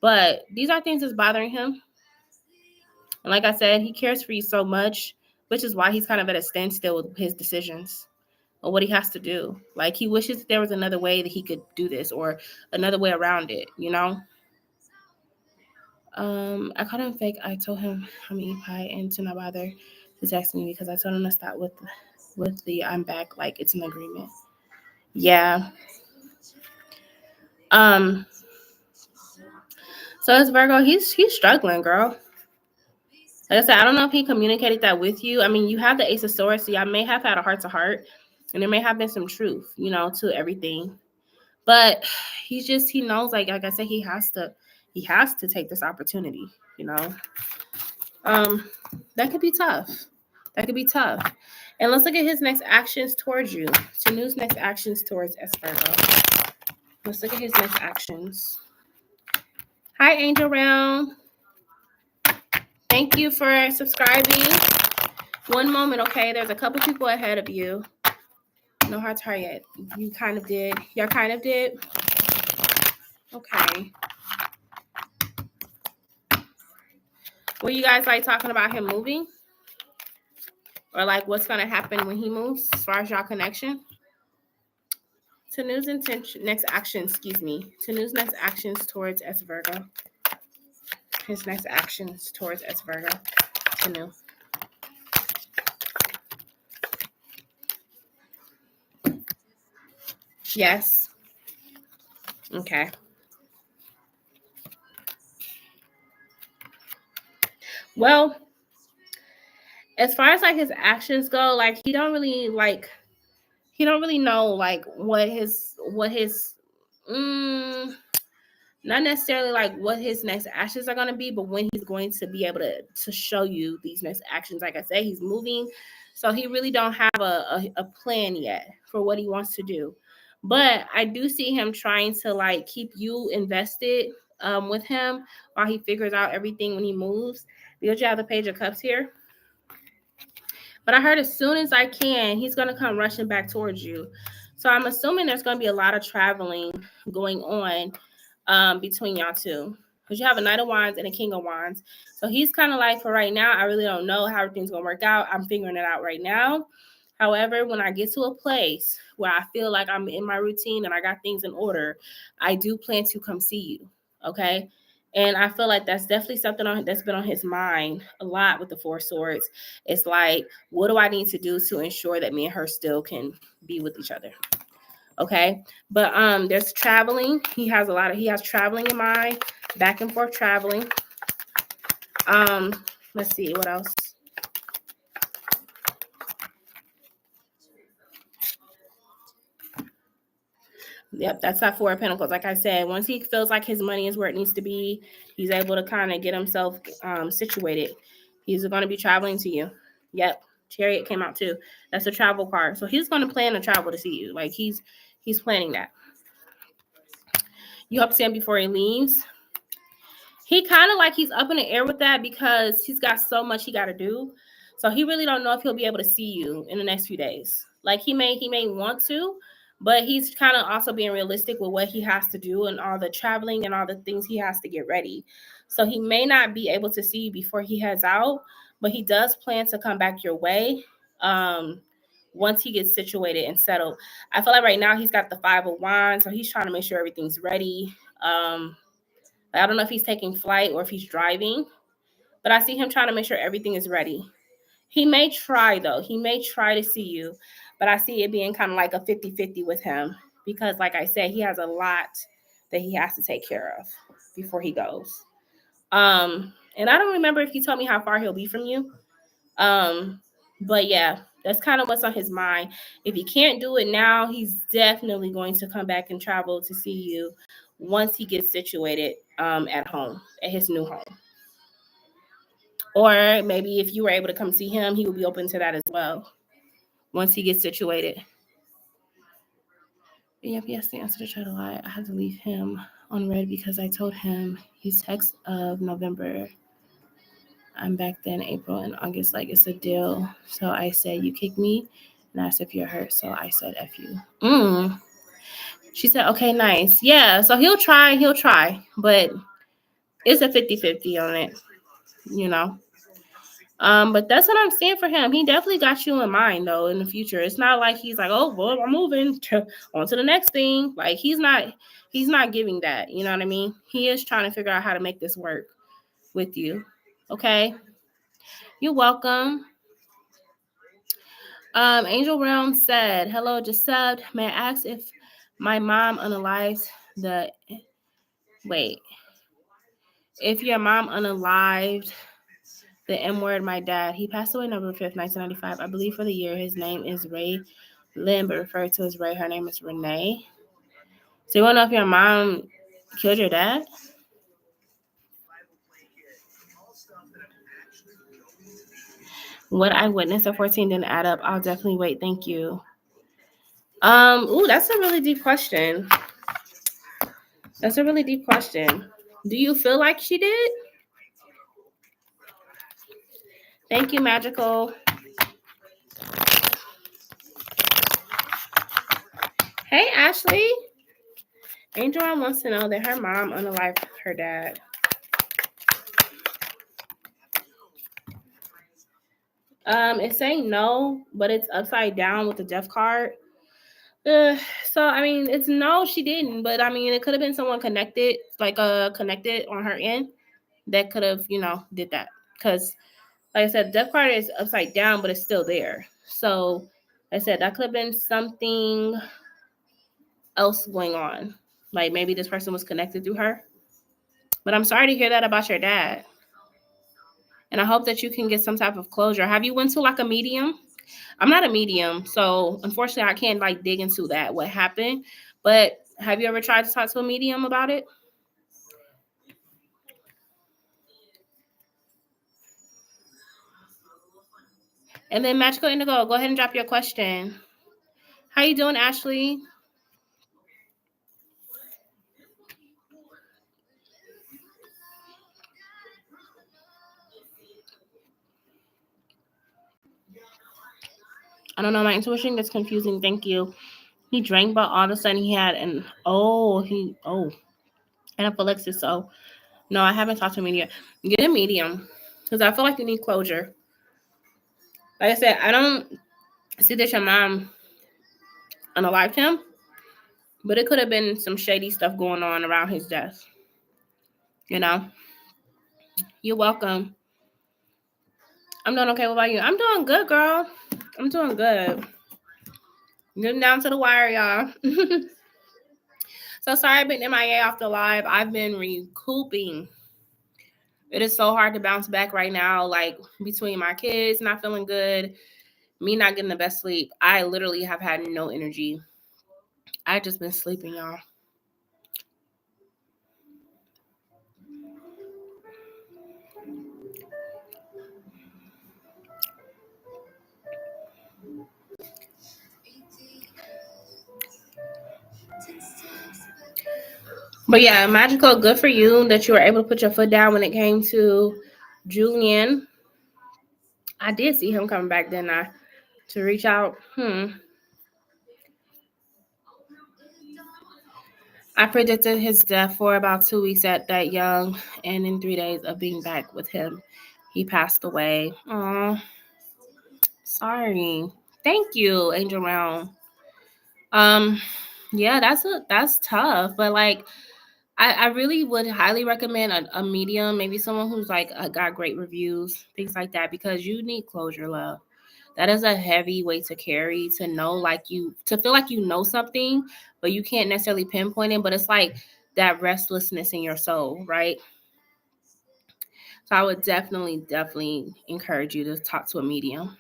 but these are things that's bothering him. And like I said, he cares for you so much, which is why he's kind of at a standstill with his decisions or what he has to do. Like, he wishes there was another way that he could do this or another way around it, you know? I called him fake. I told him I'm eating pie and to not bother to text me because I told him to stop with the I'm back, like it's an agreement. Yeah. So as Virgo, he's struggling, girl. Like I said, I don't know if he communicated that with you. I mean, you have the Ace of Swords, so y'all may have had a heart to heart, and there may have been some truth, you know, to everything. But he knows, like I said, he has to take this opportunity, you know. That could be tough. That could be tough. And let's look at his next actions towards you. Tenu's next actions towards Virgo. Let's look at his next actions. Hi, Angel Realm. Thank you for subscribing. One moment, okay? There's a couple people ahead of you. No heart to heart yet. You kind of did. Y'all kind of did? Okay. Were you guys like talking about him moving? Or like what's going to happen when he moves as far as y'all connection? Tenu's next actions towards Virgo. His next actions towards Virgo. Tenu. Yes. Okay. Well, as far as like his actions go, like he don't really know like what his not necessarily like what his next actions are going to be, but when he's going to be able to show you these next actions. Like I said, he's moving, so he really don't have a plan yet for what he wants to do. But I do see him trying to like keep you invested with him while he figures out everything when he moves, because you have the Page of Cups here. But I heard as soon as I can, he's going to come rushing back towards you. So I'm assuming there's going to be a lot of traveling going on between y'all two. Because you have a Knight of Wands and a King of Wands. So he's kind of like, for right now, I really don't know how everything's going to work out. I'm figuring it out right now. However, when I get to a place where I feel like I'm in my routine and I got things in order, I do plan to come see you. Okay? And I feel like that's definitely something that's been on his mind a lot with the Four Swords. It's like, what do I need to do to ensure that me and her still can be with each other? Okay. But there's traveling. He has traveling in mind, back and forth traveling. Let's see what else. Yep, that's that Four of Pentacles. Like I said, once he feels like his money is where it needs to be, he's able to kind of get himself situated. He's going to be traveling to you. Yep, Chariot came out too. That's a travel card. So he's going to plan to travel to see you. Like he's planning that. You have to see him before he leaves. He kind of like he's up in the air with that because he's got so much he got to do. So he really don't know if he'll be able to see you in the next few days. Like he may want to, but he's kind of also being realistic with what he has to do and all the traveling and all the things he has to get ready. So he may not be able to see you before he heads out, but he does plan to come back your way once he gets situated and settled. I feel like right now he's got the Five of Wands, so he's trying to make sure everything's ready. I don't know if he's taking flight or if he's driving, but I see him trying to make sure everything is ready. He may try, though. He may try to see you, but I see it being kind of like a 50-50 with him because, like I said, he has a lot that he has to take care of before he goes. And I don't remember if he told me how far he'll be from you. But yeah, that's kind of what's on his mind. If he can't do it now, he's definitely going to come back and travel to see you once he gets situated at home, at his new home. Or maybe if you were able to come see him, he would be open to that as well once he gets situated. Yep, he has to answer the chat a lot. I had to leave him on red because I told him he's text of November. I'm back then, April and August, like it's a deal. So I said, you kicked me and asked if you're hurt. So I said, F you. She said, okay, nice. Yeah, so he'll try, but it's a 50-50 on it, you know. But that's what I'm seeing for him. He definitely got you in mind, though, in the future. It's not like he's like, oh, well, I'm moving on to the next thing. Like, he's not giving that, you know what I mean? He is trying to figure out how to make this work with you, okay? You're welcome. Angel Realm said, hello, just subbed. May I ask if my mom unalived if your mom unalived the M word, my dad, he passed away November 5th, 1995. I believe for the year. His name is Ray Lynn, but referred to as Ray. Her name is Renee. So you want to know if your mom killed your dad? What I witnessed at 14 didn't add up. I'll definitely wait. Thank you. That's a really deep question. Do you feel like she did? Thank you, Magical. Hey, Ashley. Angel wants to know that her mom unalived her dad. It's saying no, but it's upside down with the death card. So I mean, it's no, she didn't, but I mean, it could have been someone connected, connected on her end that could have, did that. Because, like I said, death card is upside down, but it's still there. So, like I said, that could have been something else going on. Like maybe this person was connected through her. But I'm sorry to hear that about your dad. And I hope that you can get some type of closure. Have you went to like a medium? I'm not a medium, so unfortunately I can't like dig into that, what happened. But have you ever tried to talk to a medium about it? And then Magical Indigo, go ahead and drop your question. How you doing, Ashley? I don't know. My intuition gets confusing. Thank you. He drank, but all of a sudden he had anaphylaxis. So no, I haven't talked to him yet. Get a medium because I feel like you need closure. Like I said, I don't see that your mom unalived him, but it could have been some shady stuff going on around his death. You know? You're welcome. I'm doing okay. What about you? I'm doing good, girl. I'm doing good. Getting down to the wire, y'all. So sorry I've been MIA off the live. I've been recouping. It is so hard to bounce back right now, like between my kids not feeling good, me not getting the best sleep. I literally have had no energy. I just been sleeping, y'all. But yeah, Magical, good for you that you were able to put your foot down when it came to Julian. I did see him coming back, didn't I? To reach out. I predicted his death for about 2 weeks at that young, and in 3 days of being back with him, he passed away. Oh, sorry. Thank you, Angel Round. Yeah, that's tough, but like I really would highly recommend a medium, maybe someone who's like got great reviews, things like that, because you need closure, love. That is a heavy weight to carry, to know like to feel like you know something, but you can't necessarily pinpoint it, but it's like that restlessness in your soul, right? So I would definitely encourage you to talk to a medium.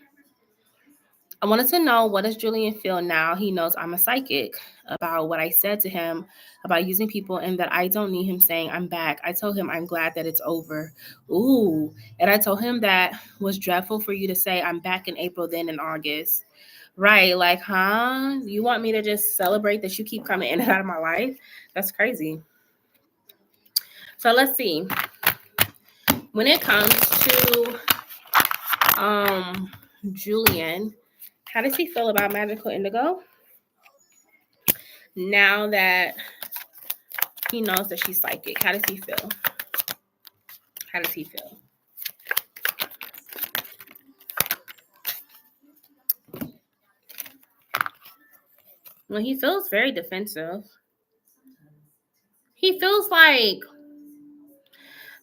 I wanted to know, what does Julian feel now he knows I'm a psychic, about what I said to him about using people, and that I don't need him saying I'm back. I told him I'm glad that it's over. Ooh. And I told him that was dreadful for you to say I'm back in April, then in August. Right. Like, huh? You want me to just celebrate that you keep coming in and out of my life? That's crazy. So let's see. When it comes to Julian, how does he feel about Magical Indigo? Now that he knows that she's psychic, how does he feel? How does he feel? Well, he feels very defensive. He feels like,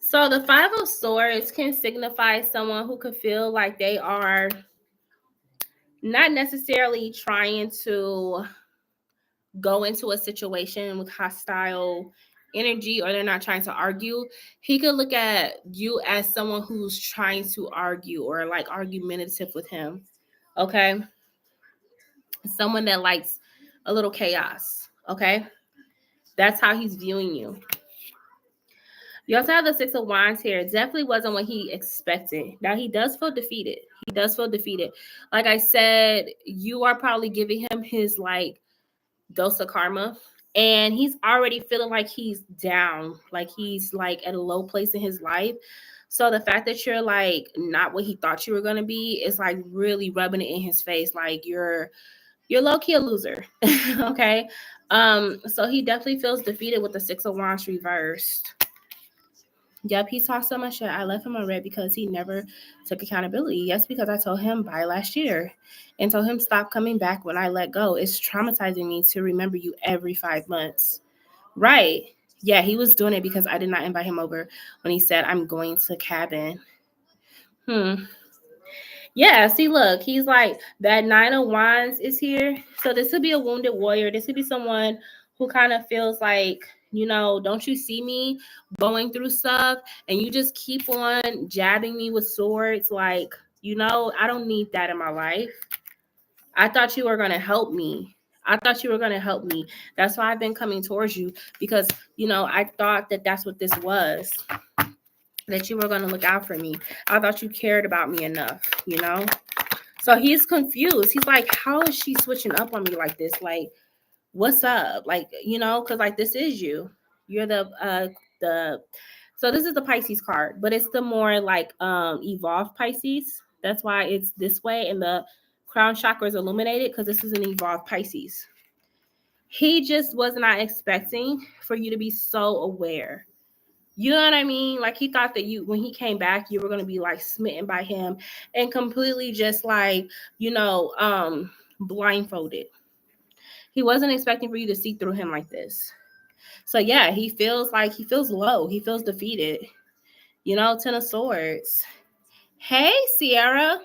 so the Five of Swords can signify someone who could feel like they are not necessarily trying to go into a situation with hostile energy, or they're not trying to argue. He could look at you as someone who's trying to argue, or like argumentative with him. Okay? Someone that likes a little chaos. Okay? That's how he's viewing you. You also have the Six of Wands here. It definitely wasn't what he expected. Now, he does feel defeated. He does feel defeated. Like I said, you are probably giving him his like dose of karma. And he's already feeling like he's down. Like he's like at a low place in his life. So the fact that you're like not what he thought you were gonna be is like really rubbing it in his face. Like you're low-key a loser. Okay. So he definitely feels defeated with the Six of Wands reversed. Yep, he talked so much shit. I left him on red because he never took accountability. Yes, because I told him bye last year and told him stop coming back when I let go. It's traumatizing me to remember you every 5 months. Right. Yeah, he was doing it because I did not invite him over when he said I'm going to cabin. Yeah, see, look, he's like, that Nine of Wands is here. So this would be a wounded warrior. This would be someone who kind of feels like, don't you see me going through stuff and you just keep on jabbing me with swords? Like, I don't need that in my life. I thought you were going to help me. That's why I've been coming towards you, because, I thought that that's what this was, that you were going to look out for me. I thought you cared about me enough, So he's confused. He's like, how is she switching up on me like this? Like, what's up? Like, because like this is you. You're so this is the Pisces card, but it's the more like evolved Pisces. That's why it's this way. And the crown chakra is illuminated because this is an evolved Pisces. He just was not expecting for you to be so aware. You know what I mean? Like he thought that you, when he came back, you were going to be like smitten by him and completely just like, blindfolded. He wasn't expecting for you to see through him like this. So yeah, he feels low. He feels defeated. Ten of Swords. Hey, Sierra.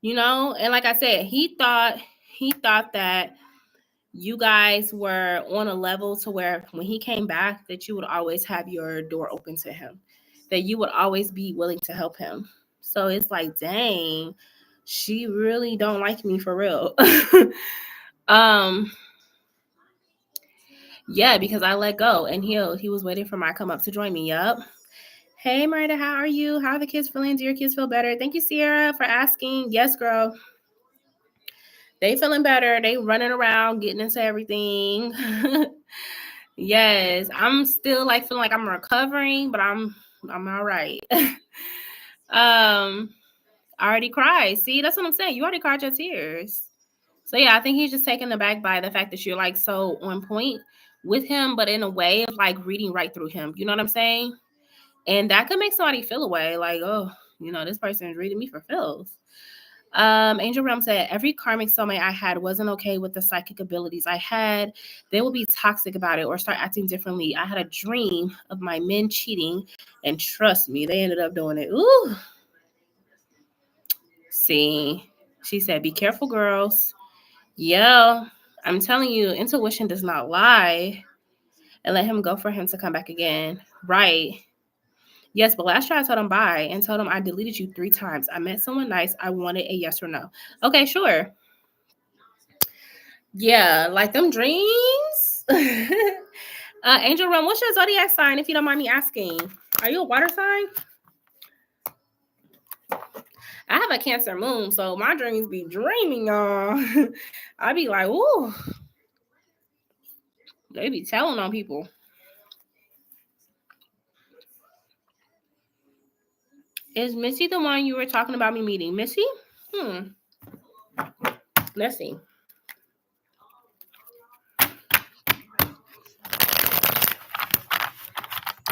And like I said, he thought that you guys were on a level to where when he came back that you would always have your door open to him, that you would always be willing to help him. So it's like, dang, she really don't like me for real. Yeah, because I let go and he was waiting for my come up to join me. Yup. Hey, Miranda, how are you? How are the kids feeling? Do your kids feel better? Thank you, Sierra, for asking. Yes, girl. They feeling better. They running around, getting into everything. Yes, I'm still like feeling like I'm recovering, but I'm all right. I already cried. See, that's what I'm saying. You already cried your tears. So yeah, I think he's just taken aback by the fact that you're like so on point with him, but in a way of like reading right through him. You know what I'm saying? And that could make somebody feel away, like, oh, this person is reading me for feels. Angel Realm said, every karmic soulmate I had wasn't okay with the psychic abilities I had. They will be toxic about it or start acting differently. I had a dream of my men cheating, and trust me, they ended up doing it. Ooh. See, she said, be careful, girls. Yeah, I'm telling you, intuition does not lie. And let him go for him to come back again. Right. Yes, but last year I told him bye and told him I deleted you 3 times. I met someone nice. I wanted a yes or no. Okay, sure. Yeah, like them dreams. Angel Run, what's your zodiac sign, if you don't mind me asking? Are you a water sign? I have a Cancer moon, so my dreams be dreaming, y'all. I be like, ooh. They be telling on people. Is Missy the one you were talking about me meeting? Missy? Let's see.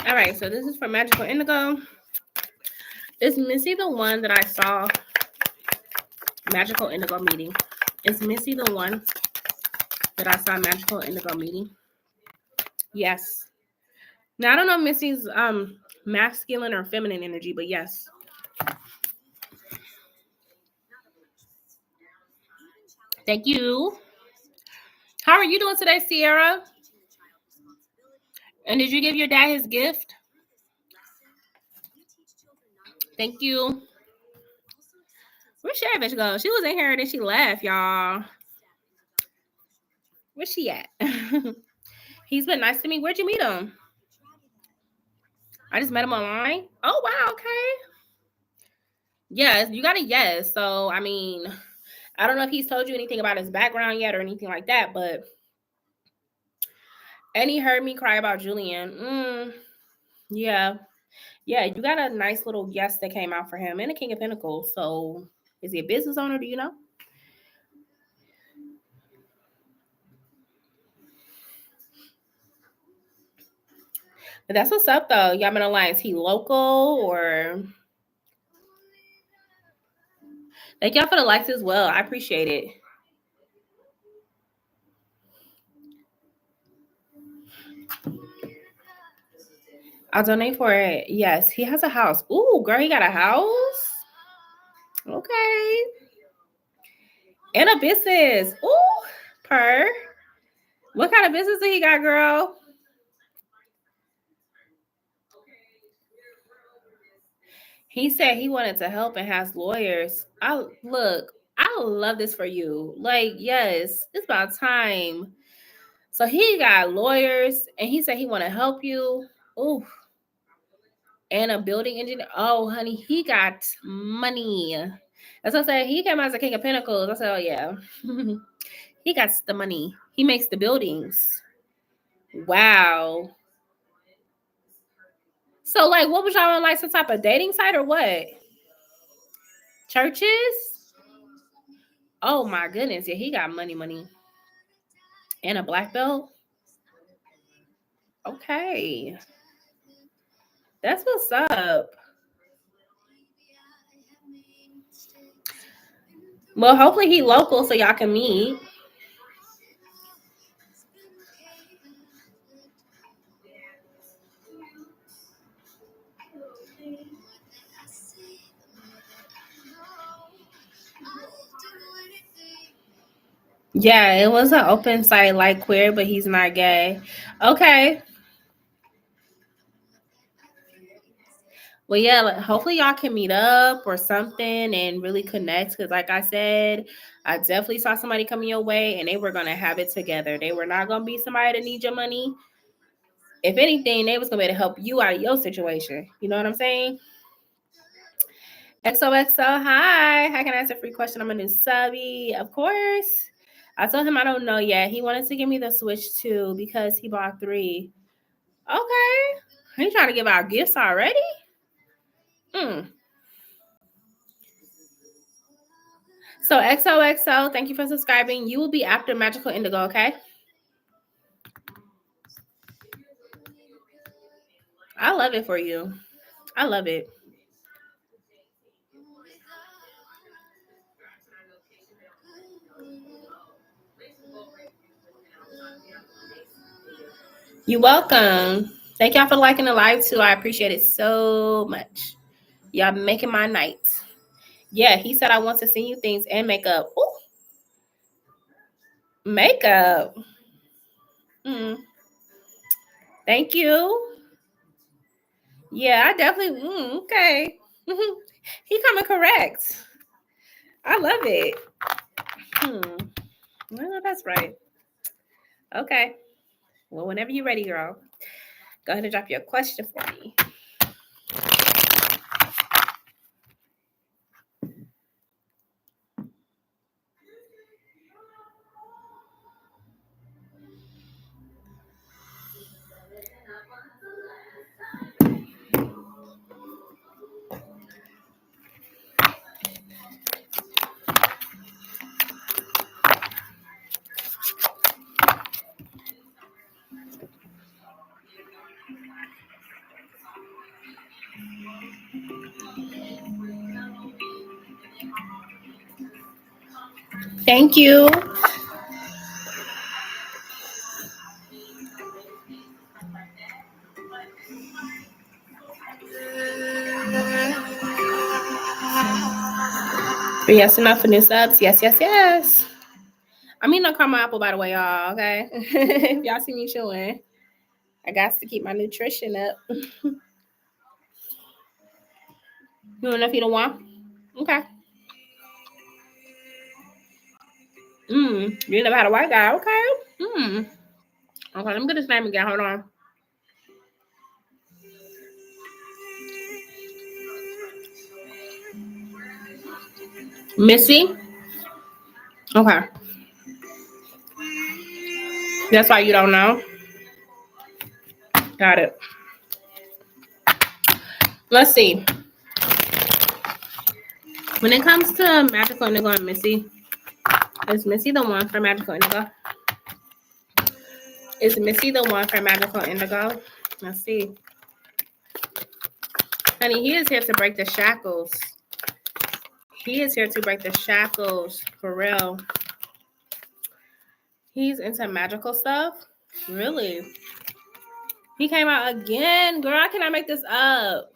All right, so this is for Magical Indigo. Is Missy the one that I saw Magical Indigo meeting? Is Missy the one that I saw Magical Indigo meeting? Yes. Now I don't know if Missy's masculine or feminine energy, but yes. Thank you. How are you doing today, Sierra? And did you give your dad his gift? Thank you. Where'd Sherry bitch go? She was in here and then she left, y'all. Where's she at? He's been nice to me. Where'd you meet him? I just met him online. Oh, wow. Okay. Yes, you got a yes. So, I mean, I don't know if he's told you anything about his background yet or anything like that, but. And he heard me cry about Julian. Yeah. Yeah, you got a nice little yes that came out for him and a King of Pentacles. So, is he a business owner? Do you know? But that's what's up, though. Y'all been aligned. Is he local or? Thank y'all for the likes as well. I appreciate it. I'll donate for it. Yes, he has a house. Ooh, girl, he got a house. Okay. And a business. Ooh, per. What kind of business did he got, girl? He said he wanted to help and has lawyers. I love this for you. Like, yes, it's about time. So he got lawyers and he said he want to help you. Ooh. And a building engineer. Oh, honey, he got money. That's what I said. He came out as a King of Pentacles. I said, oh, yeah. He got the money. He makes the buildings. Wow. So, like, what was y'all on, like, some type of dating site or what? Churches? Oh my goodness. Yeah, he got money. And a black belt. Okay. That's what's up. Well, hopefully he local so y'all can meet. Yeah, it was an open site like queer, but he's not gay. Okay. Well, yeah, hopefully y'all can meet up or something and really connect. Because, like I said, I definitely saw somebody coming your way and they were going to have it together. They were not going to be somebody that need your money. If anything, they was going to be able to help you out of your situation. You know what I'm saying? XOXO, hi. How can I ask a free question? I'm a new subby. Of course. I told him I don't know yet. He wanted to give me the Switch 2 because he bought 3. Okay. He trying to give out gifts already? So XOXO, thank you for subscribing. You will be after Magical Indigo, okay? I love it for you. I love it. You're welcome. Thank y'all for liking the live too. I appreciate it so much. Y'all making my night. Yeah, he said I want to send you things and makeup. Ooh. Makeup. Thank you. Yeah, I definitely. Okay. He coming correct. I love it. Well, that's right. Okay. Well, whenever you're ready, girl, go ahead and drop your question for me. Thank you. Yes, enough for new subs. Yes. I'm eating no caramel apple, by the way, y'all. Okay. If y'all see me chewing, I got to keep my nutrition up. You want enough you don't want? Okay. You never had a white guy. Okay. Okay, let me get his name again. Hold on. Missy? Okay. That's why you don't know? Got it. Let's see. When it comes to Magical Indigo and Missy, is Missy the one for Magical Indigo? Is Missy the one for Magical Indigo? Let's see. Honey, he is here to break the shackles. He is here to break the shackles. For real. He's into magical stuff? Really? He came out again? Girl, I cannot make this up.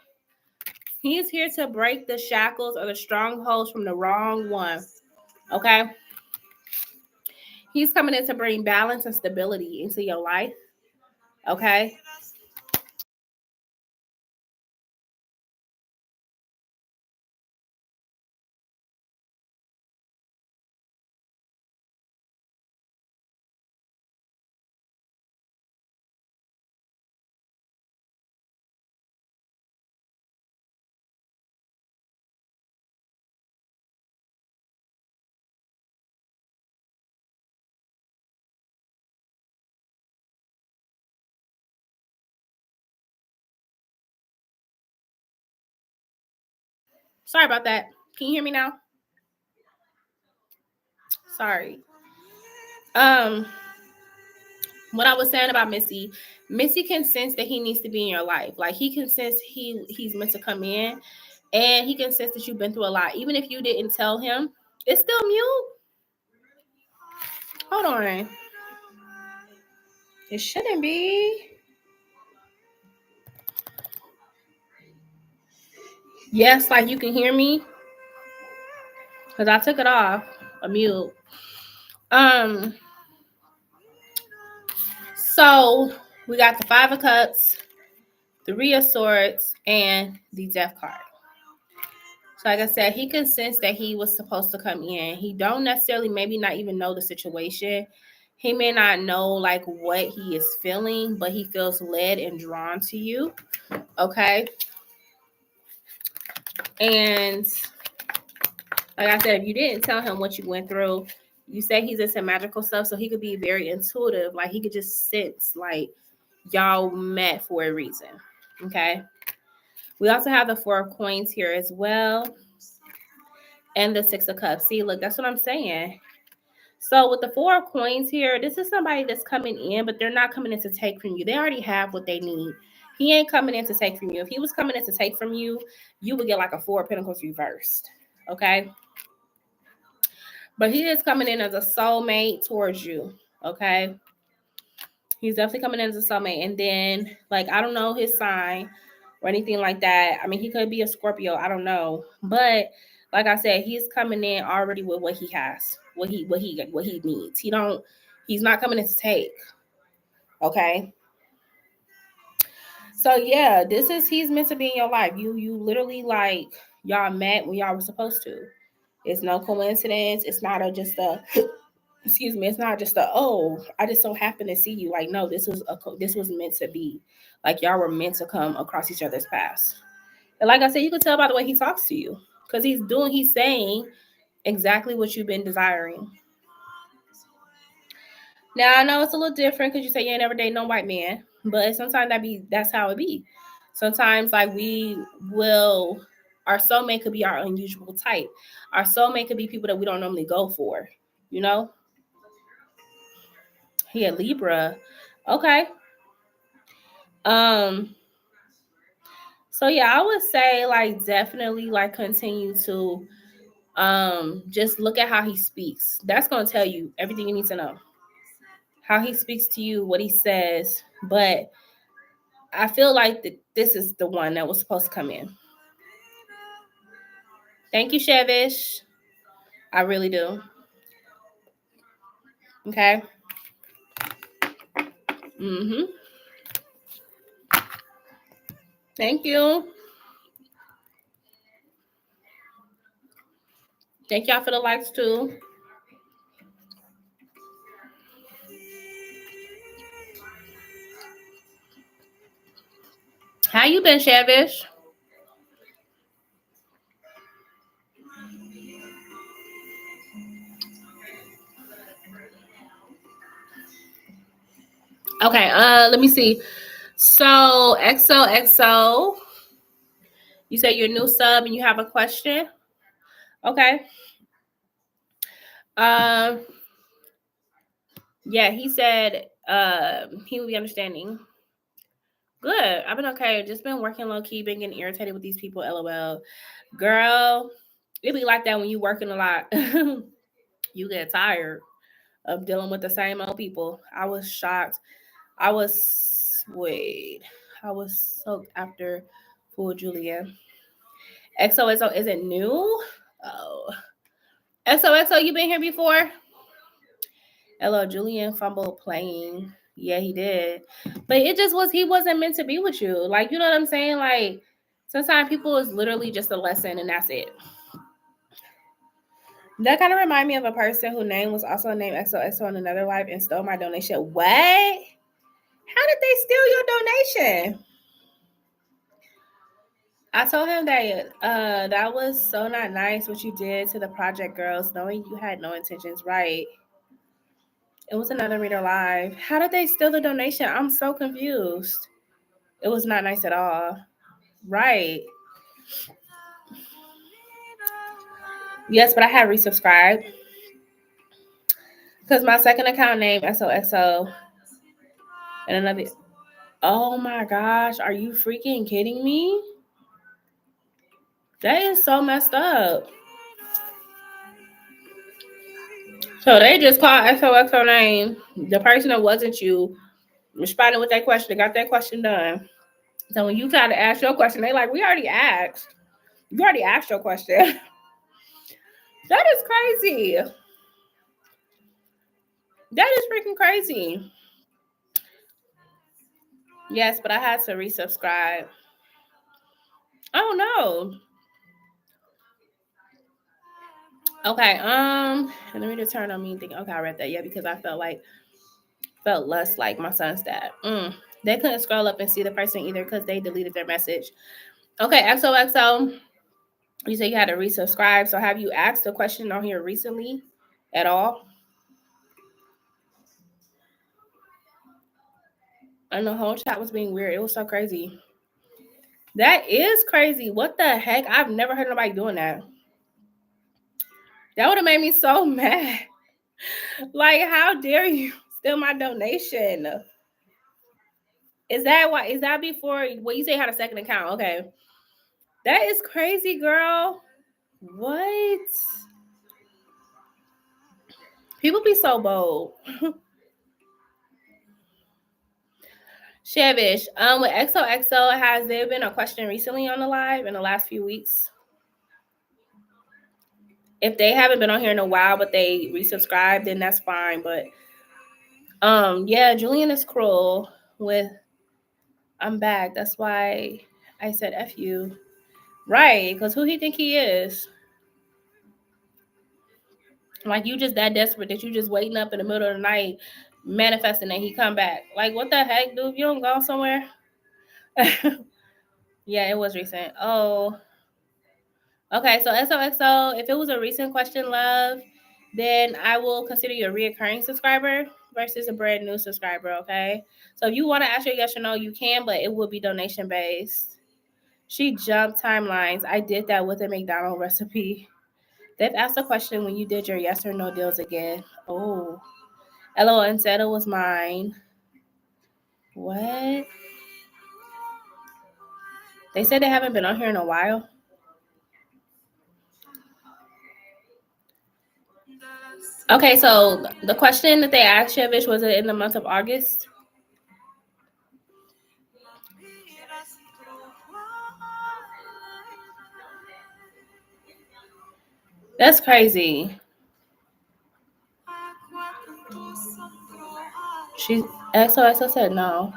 He's here to break the shackles or the strongholds from the wrong one. Okay? He's coming in to bring balance and stability into your life. Okay? Sorry about that. Can you hear me now? Sorry. What I was saying about Missy can sense that he needs to be in your life. Like he can sense he's meant to come in, and he can sense that you've been through a lot. Even if you didn't tell him, it's still mute. Hold on. It shouldn't be. Yes, like you can hear me. Because I took it off. A mute. So we got the Five of Cups, the Three of Swords, and the Death card. So like I said, he can sense that he was supposed to come in. He don't necessarily maybe not even know the situation. He may not know like what he is feeling, but he feels led and drawn to you. Okay. And like I said, if you didn't tell him what you went through, you say he's into magical stuff, so he could be very intuitive. Like he could just sense like y'all met for a reason. Okay. We also have the Four of Coins here as well. And the Six of Cups. See, look, that's what I'm saying. So with the Four of Coins here, this is somebody that's coming in, but they're not coming in to take from you. They already have what they need. He ain't coming in to take from you. If he was coming in to take from you, you would get like a Four of Pentacles reversed. Okay. But he is coming in as a soulmate towards you. Okay. He's definitely coming in as a soulmate. And then, like, I don't know his sign or anything like that. I mean, he could be a Scorpio. I don't know. But like I said, he's coming in already with what he has, what he needs. He's not coming in to take. Okay. So yeah, he's meant to be in your life. You literally like y'all met when y'all were supposed to. It's no coincidence. It's not just a excuse me, it's not just I just so happen to see you. Like, no, this was meant to be. Like y'all were meant to come across each other's paths. And like I said, you can tell by the way he talks to you. Because he's saying exactly what you've been desiring. Now I know it's a little different because you say you ain't never dated no white man, but sometimes that's how it be. Sometimes like our soulmate could be our unusual type. Our soulmate could be people that we don't normally go for, you know? He a Libra. Okay. So yeah, I would say like definitely like continue to just look at how he speaks. That's gonna tell you everything you need to know. How he speaks to you, what he says, but I feel like this is the one that was supposed to come in. Thank you, Chevish. I really do. Okay. Mm-hmm. Thank you. Thank y'all for the likes too. How you been, Chevish? Okay, let me see. So XOXO, you say you're a new sub and you have a question? Okay. Yeah, he said he will be understanding. Good. I've been okay. Just been working low key, been getting irritated with these people. LOL. Girl, it be like that when you working a lot. You get tired of dealing with the same old people. I was shocked. I was soaked after Full Julia. XOXO isn't new. Oh. XOXO, you been here before? Hello, Julian fumbled playing. Yeah, he did. But he wasn't meant to be with you. Like, you know what I'm saying? Like, sometimes people is literally just a lesson and that's it. That kind of remind me of a person whose name was also named XOXO in another life and stole my donation. What? How did they steal your donation? I told him that that was so not nice what you did to the project girls, knowing you had no intentions. Right. It was another reader live. How did they steal the donation? I'm so confused. It was not nice at all. Right. Yes, but I had resubscribed. Because my second account name XOXO and another. Oh my gosh, are you freaking kidding me? That is so messed up. So they just called XOXO name. The person that wasn't you responded with that question, got that question done. So when you try to ask your question, they like, we already asked. You already asked your question. That is crazy. That is freaking crazy. Yes, but I had to resubscribe. Oh no. Okay, and let me just turn on me thinking, okay, I read that, yeah, because I felt less like my son's dad. They couldn't scroll up and see the person either because they deleted their message. Okay, XOXO, you said you had to resubscribe. So have you asked a question on here recently at all? And the whole chat was being weird. It was so crazy. That is crazy. What the heck? I've never heard nobody doing that. That would have made me so mad. Like, how dare you steal my donation? Is that why? Is that before? Well, you say you had a second account. Okay. That is crazy, girl. What? People be so bold. Shavish, with XOXO, has there been a question recently on the live in the last few weeks? If they haven't been on here in a while, but they resubscribed, then that's fine. But yeah, Julian is cruel with I'm back. That's why I said F you. Right, because who he think he is? Like, you just that desperate that you just waiting up in the middle of the night manifesting that he come back. Like, what the heck, dude? You don't go somewhere? Yeah, it was recent. Oh. Okay, so XOXO, if it was a recent question, love, then I will consider you a reoccurring subscriber versus a brand new subscriber, okay? So if you want to ask your yes or no, you can, but it will be donation based. She jumped timelines. I did that with a McDonald's recipe. They've asked a question when you did your yes or no deals again. Oh. LOL and said it was mine. What? They said they haven't been on here in a while. Okay, so the question that they asked Shevish, was it in the month of August? That's crazy. She XOXO said no.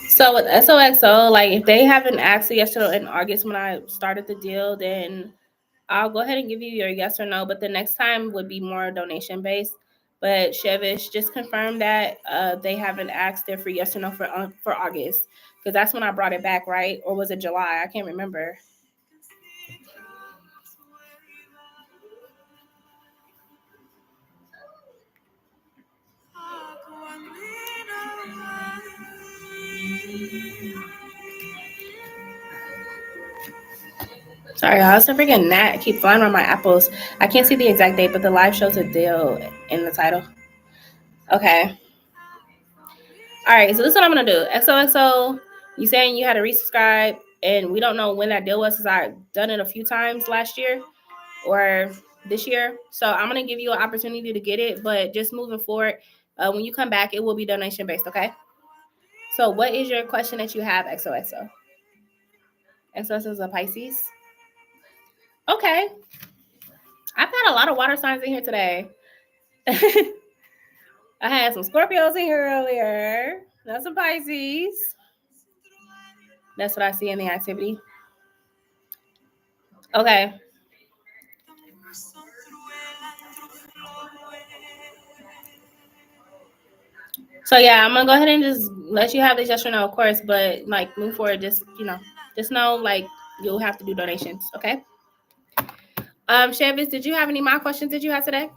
So with XOXO, like if they haven't asked a yes or no in August when I started the deal, then I'll go ahead and give you your yes or no. But the next time would be more donation based. But Shevish just confirmed that they haven't asked their free yes or no for August, because that's when I brought it back, right? Or was it July? I can't remember. Sorry, I was a freaking gnat. Keep flying around my apples. I can't see the exact date, but the live shows a deal in the title. Okay. All right, so this is what I'm gonna do. XOXO, you saying you had to resubscribe, and we don't know when that deal was, because I've done it a few times last year or this year. So I'm gonna give you an opportunity to get it, but just moving forward, when you come back, it will be donation based. Okay. So what is your question that you have, XOXO? XOXO is a Pisces. Okay. I've had a lot of water signs in here today. I had some Scorpios in here earlier. That's some Pisces. That's what I see in the activity. Okay. So yeah, I'm gonna go ahead and just let you have this yes or no, of course, but like move forward, just know like you'll have to do donations, okay? Shavis, did you have any more questions that you had today?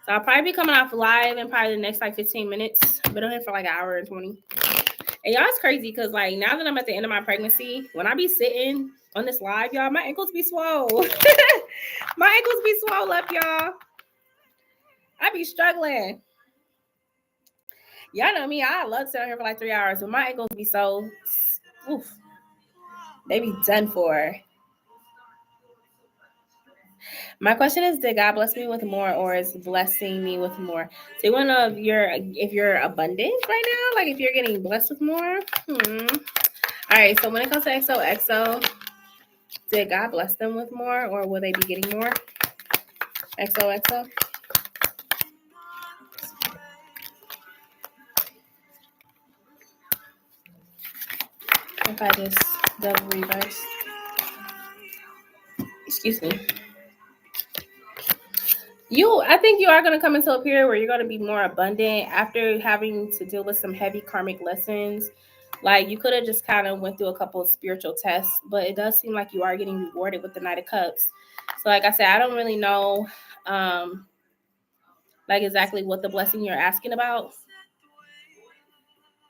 So I'll probably be coming off live in probably the next like 15 minutes. Been on here for like an hour and 20. And y'all, it's crazy because like now that I'm at the end of my pregnancy, when I be sitting on this live, y'all, my ankles be swole. My ankles be swole up, y'all. I be struggling. Y'all know me. I love sitting here for like 3 hours, but my ankles be so, oof, they be done for. My question is, did God bless me with more, or is blessing me with more? So you want to know if you're abundant right now, like if you're getting blessed with more. All right. So when it comes to XOXO, did God bless them with more, or will they be getting more? XOXO. If I just double reverse. Excuse me. I think you are going to come into a period where you're going to be more abundant after having to deal with some heavy karmic lessons. Like you could have just kind of went through a couple of spiritual tests, but it does seem like you are getting rewarded with the Knight of Cups. So like I said, I don't really know like exactly what the blessing you're asking about.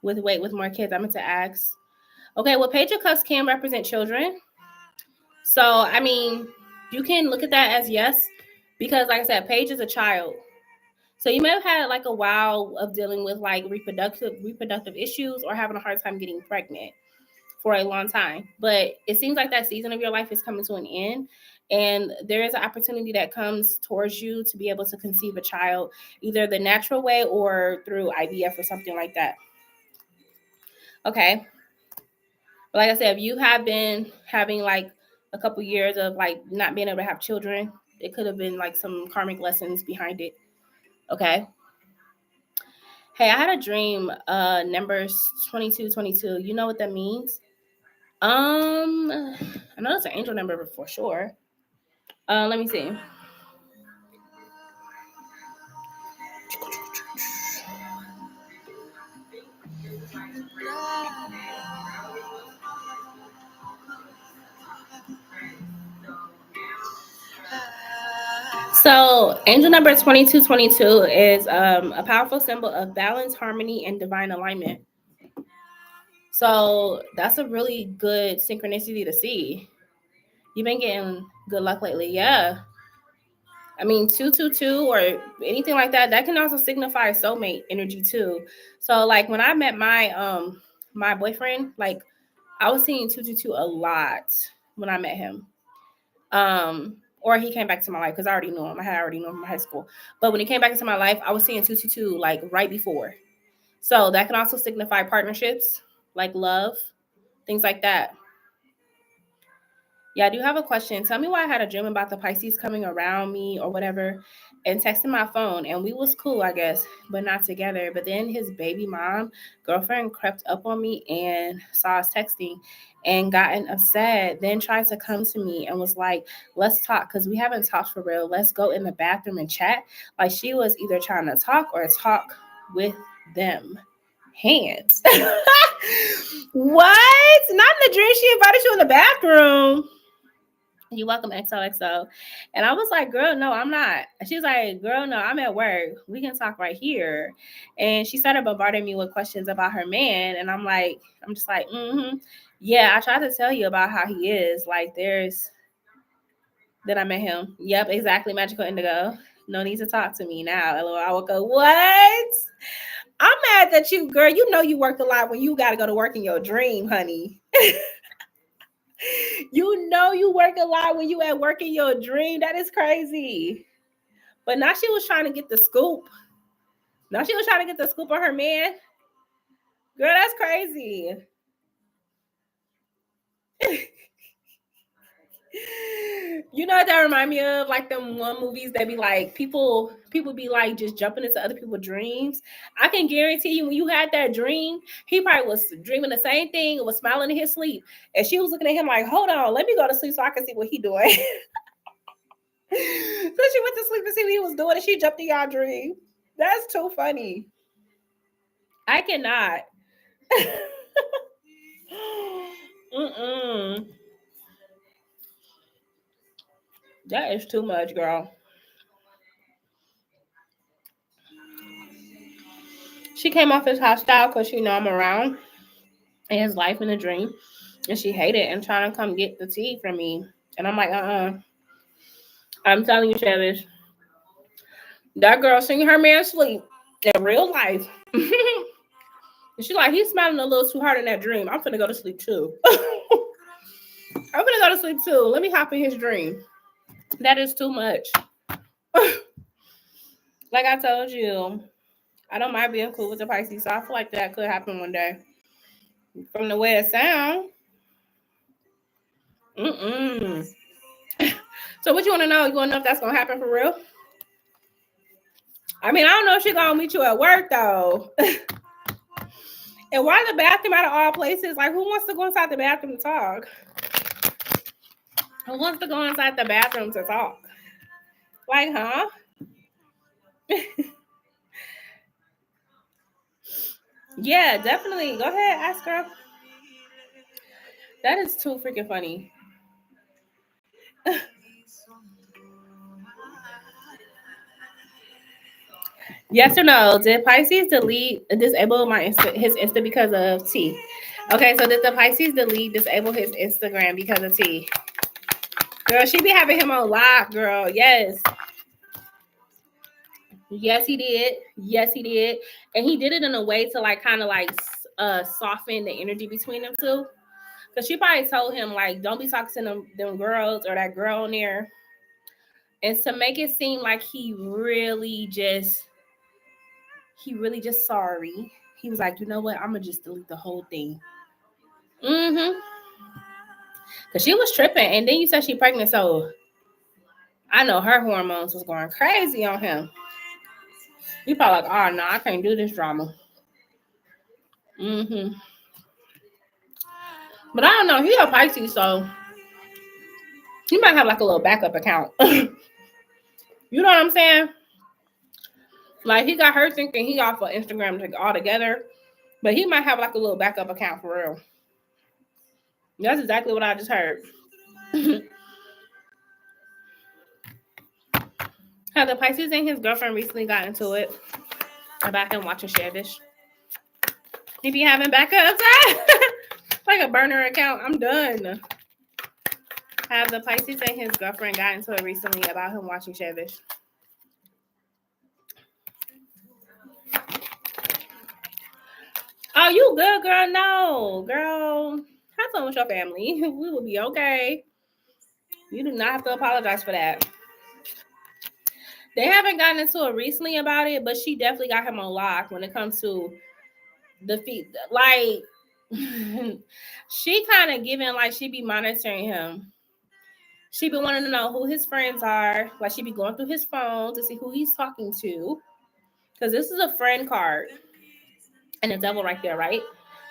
With more kids, I meant to ask. Okay, well, Page of Cups can represent children. So, I mean, you can look at that as yes, because like I said, Page is a child. So you may have had like a while of dealing with like reproductive issues or having a hard time getting pregnant for a long time. But it seems like that season of your life is coming to an end. And there is an opportunity that comes towards you to be able to conceive a child, either the natural way or through IVF or something like that. Okay. But like I said, if you have been having like a couple years of like not being able to have children, it could have been like some karmic lessons behind it. Okay. Hey, I had a dream, numbers 2222. You know what that means? I know it's an angel number for sure. Let me see. So, angel number 2222 is a powerful symbol of balance, harmony, and divine alignment. So, that's a really good synchronicity to see. You've been getting good luck lately. Yeah. I mean, 222 or anything like that, that can also signify soulmate energy too. So, like when I met my boyfriend, like I was seeing 222 a lot when I met him. Or he came back to my life because I already knew him. I had already known him from high school. But when he came back into my life, I was seeing 222 like right before. So that can also signify partnerships, like love, things like that. Yeah, I do have a question. Tell me why I had a dream about the Pisces coming around me or whatever and texting my phone. And we was cool, I guess, but not together. But then his baby mom, girlfriend crept up on me and saw us texting and gotten upset. Then tried to come to me and was like, let's talk because we haven't talked for real. Let's go in the bathroom and chat. Like she was either trying to talk or talk with them. Hands. What? Not in the dream. She invited you in the bathroom. You welcome XOXO. And I was like, girl, no, I'm not. She was like, girl, no, I'm at work. We can talk right here. And she started bombarding me with questions about her man. And I'm just like, yeah, I tried to tell you about how he is. Like then I met him. Yep, exactly. Magical Indigo. No need to talk to me now. LOL. I would go, what? I'm mad that you, girl, you know you work a lot when you got to go to work in your dream, honey. You know you work a lot when you at work in your dream. That is crazy. But now she was trying to get the scoop. Now she was trying to get the scoop on her man. Girl, that's crazy. You know what that remind me of? Like them one movies that be like people be like just jumping into other people's dreams. I can guarantee you when you had that dream, he probably was dreaming the same thing and was smiling in his sleep. And she was looking at him like, hold on, let me go to sleep so I can see what he doing. So she went to sleep to see what he was doing and she jumped in y'all dream. That's too funny. I cannot. That is too much, girl. She came off as hostile because she know I'm around in his life in a dream. And she hated and trying to come get the tea from me. And I'm like, I'm telling you, Travis, that girl seen her man sleep in real life. And she like, he's smiling a little too hard in that dream. I'm finna go to sleep too. I'm finna go to sleep too. Let me hop in his dream. That is too much. Like I told you, I don't mind being cool with the Pisces, so I feel like that could happen one day. From the way it sounds. So what you want to know? You want to know if that's going to happen for real? I mean, I don't know if she's going to meet you at work, though. And why the bathroom out of all places? Like, who wants to go inside the bathroom to talk? Who wants to go inside the bathroom to talk? Like, huh? Yeah, definitely. Go ahead, ask her. That is too freaking funny. Yes or no? Did Pisces disable his Insta because of T? Okay, so did the Pisces disable his Instagram because of T? Girl, she be having him on lock, girl. Yes. Yes, he did. Yes, he did. And he did it in a way to like kind of like soften the energy between them two. Because she probably told him, like, don't be talking to them girls or that girl on there. And to make it seem like he really just sorry. He was like, you know what? I'm going to just delete the whole thing. Mm-hmm. Because she was tripping. And then you said she pregnant, so I know her hormones was going crazy on him. You probably like, oh, no, I can't do this drama. Mm-hmm. But I don't know. He a Pisces, so he might have like a little backup account. You know what I'm saying? Like, he got her thinking he off of Instagram altogether, but he might have like a little backup account for real. That's exactly what I just heard. Have the Pisces and his girlfriend recently got into it about him watching Shavish? If you haven't backups, like a burner account, I'm done. Have the Pisces and his girlfriend got into it recently about him watching Shavish? Oh, you good, girl? No, girl. Have fun with your family. We will be okay. You do not have to apologize for that. They haven't gotten into it recently about it, but she definitely got him on lock when it comes to the feet. Like, she kind of giving, like, she be monitoring him. She be wanting to know who his friends are. Like, she be going through his phone to see who he's talking to. Because this is a friend card. And the devil right there, right?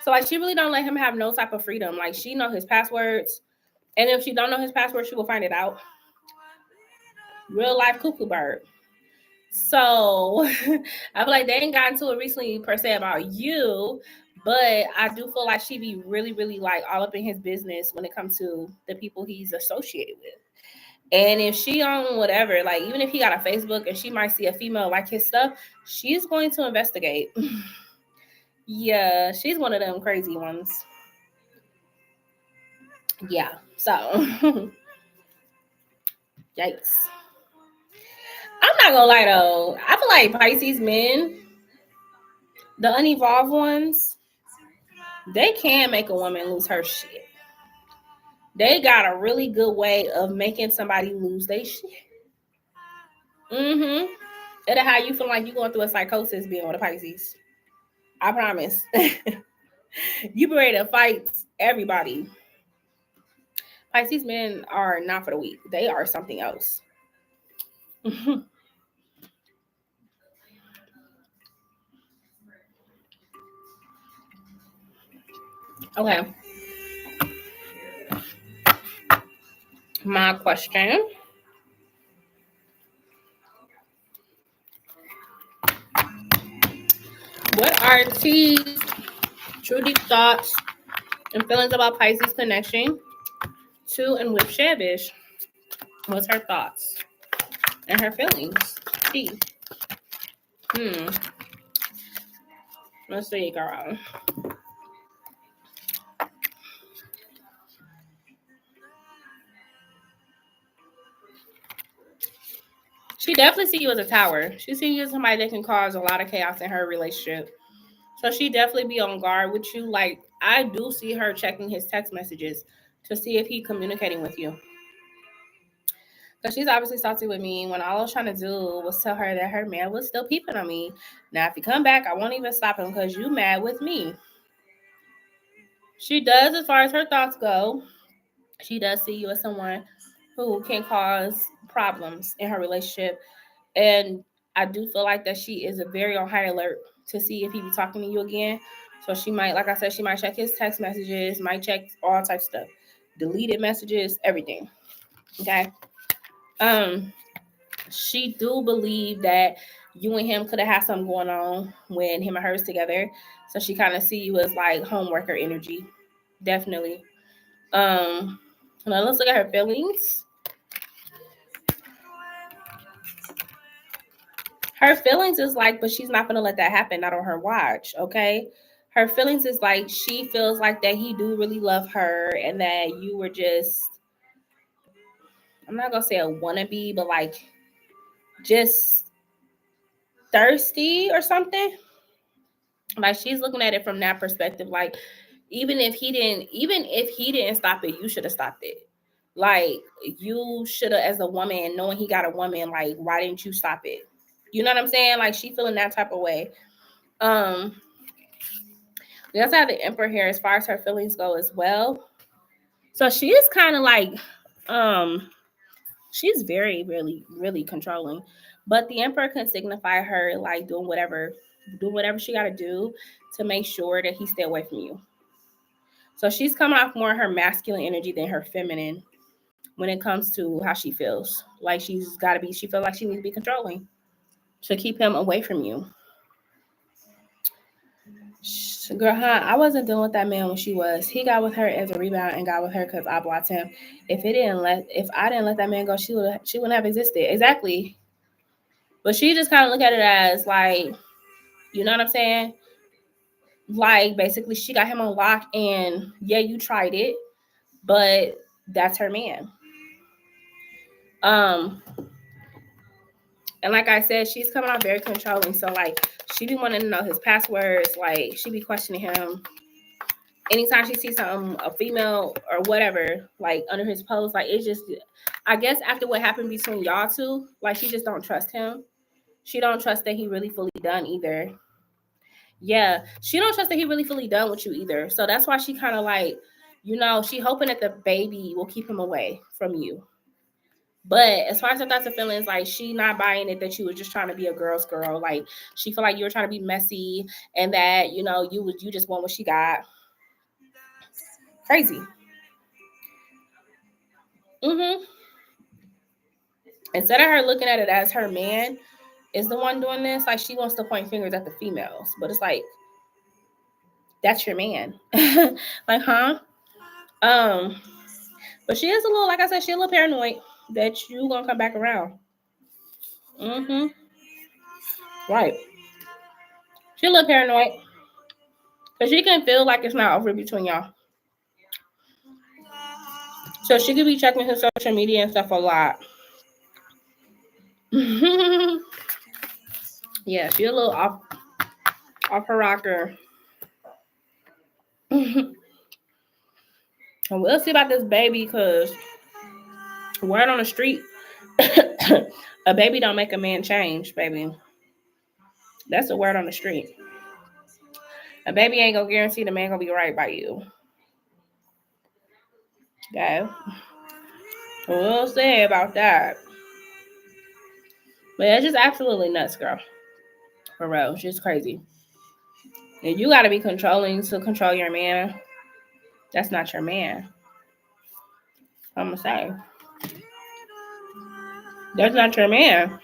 So, like, she really don't let him have no type of freedom. Like, she know his passwords. And if she don't know his password, she will find it out. Real life cuckoo bird. So, I feel like they ain't gotten to it recently per se about you. But I do feel like she be really, really like all up in his business when it comes to the people he's associated with. And if she on whatever, like even if he got a Facebook and she might see a female like his stuff, she's going to investigate. Yeah, she's one of them crazy ones. Yeah, so yikes. I'm not gonna lie though. I feel like Pisces men, the unevolved ones, they can make a woman lose her shit. They got a really good way of making somebody lose their shit. Mm-hmm. It'll how you feel like you going through a psychosis being with a Pisces. I promise. You be ready to fight everybody. Pisces men are not for the weak. They are something else. Okay. My question. What are T's true deep thoughts and feelings about Pisces connection to and with Shavish? What's her thoughts and her feelings? T. Let's see, girl. She definitely see you as a tower. She see you as somebody that can cause a lot of chaos in her relationship. So she definitely be on guard with you. Like, I do see her checking his text messages to see if he communicating with you. Because she's obviously salty with me when all I was trying to do was tell her that her man was still peeping on me. Now, if you come back, I won't even stop him because you mad with me. She does, as far as her thoughts go, she does see you as someone who can cause problems in her relationship. And I do feel like that she is a very on high alert to see if he be talking to you again. So she might, like I said, she might check his text messages, might check all types of stuff, deleted messages, everything. Okay. She do believe that you and him could have had something going on when him and her was together. So she kind of see you as like homeworker energy. Definitely. Now let's look at her feelings. Her feelings is like, but she's not gonna let that happen, not on her watch, okay? Her feelings is like she feels like that he do really love her and that you were just, I'm not gonna say a wannabe, but like just thirsty or something. Like she's looking at it from that perspective. Like even if he didn't stop it, you should have stopped it. Like you should have, as a woman, knowing he got a woman, like why didn't you stop it? You know what I'm saying? Like she feeling that type of way. We also have the Emperor here as far as her feelings go as well. So she is kind of like, she's very, really, really controlling. But the Emperor can signify her like doing whatever she got to do to make sure that he stay away from you. So she's coming off more her masculine energy than her feminine when it comes to how she feels. Like she feels like she needs to be controlling to keep him away from you. Girl, I wasn't dealing with that man when she was. He got with her as a rebound and got with her because I blocked him. If I didn't let that man go, she wouldn't have existed. Exactly. But she just kind of look at it as like, you know what I'm saying? Like basically she got him on lock and yeah, you tried it, but that's her man. And like I said, she's coming out very controlling. So like she be wanting to know his passwords, like she be questioning him. Anytime she sees something, a female or whatever, like under his post, like it's just, I guess after what happened between y'all two, like she just don't trust him. She don't trust that he really fully done either. Yeah, she don't trust that he really fully done with you either. So that's why she kind of like, she hoping that the baby will keep him away from you. But as far as her thoughts and feelings, like she not buying it that you were just trying to be a girl's girl. Like she feel like you were trying to be messy and that you just want what she got. Crazy. Instead of her looking at it as her man is the one doing this, like she wants to point fingers at the females, but it's like that's your man. Like, huh? But she is a little, like I said, she a little paranoid that you gonna come back around. Right. She a little paranoid because she can feel like it's not over between y'all. So she could be checking her social media and stuff a lot. Yeah, she a little off her rocker. And we'll see about this baby because word on the street, a baby don't make a man change, baby. That's the word on the street. A baby ain't gonna guarantee the man gonna be right by you. Okay. We'll see about that. But it's just absolutely nuts, girl. For real. It's just crazy. And you gotta be controlling to control your man. That's not your man. I'm gonna say. That's not your man.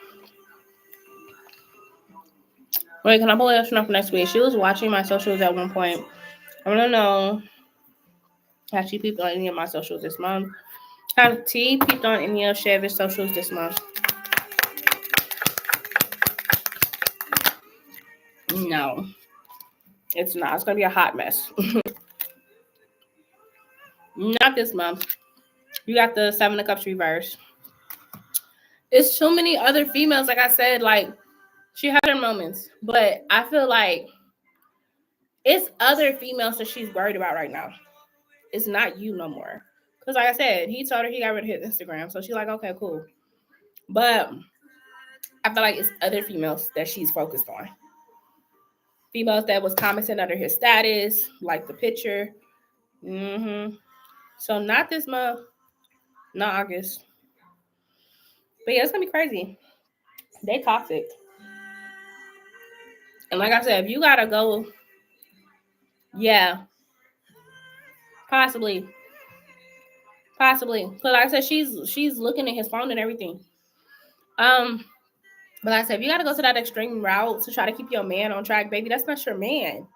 Wait, can I pull that up next week? She was watching my socials at one point. I wanna know has she peeped on any of my socials this month? Have T peeped on any of Chevy's socials this month? No. It's not. It's gonna be a hot mess. Not this month. You got the Seven of Cups reverse. It's too many other females. Like I said, like she had her moments, but I feel like it's other females that she's worried about right now. It's not you no more. Because like I said, he told her he got rid of his Instagram. So she's like, okay, cool. But I feel like it's other females that she's focused on. Females that was commenting under his status, like the picture. So not this month, not August. But yeah, it's gonna be crazy. They toxic. And like I said, if you gotta go, yeah, possibly. Because like I said, she's looking at his phone and everything. But like I said, if you gotta go to that extreme route to try to keep your man on track, baby, that's not your man.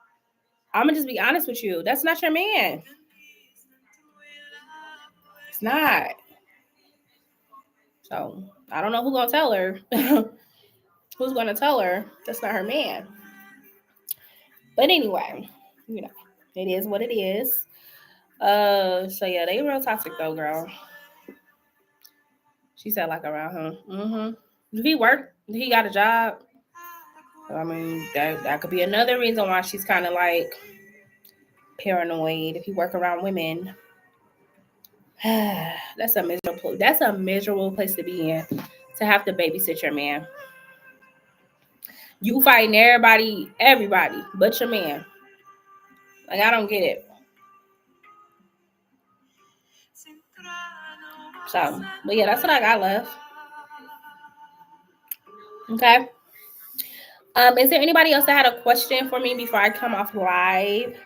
I'm gonna just be honest with you. That's not your man. It's not. So I don't know who's gonna tell her. Who's gonna tell her that's not her man? But anyway, you know, it is what it is. So yeah, they real toxic though, girl. She said like around him. Did he work? Did he got a job? I mean, that could be another reason why she's kind of like paranoid. If you work around women, that's a miserable place to be in, to have to babysit your man. You fighting everybody but your man. Like, I don't get it. So, but yeah, that's what I got left. Okay. Is there anybody else that had a question for me before I come off live?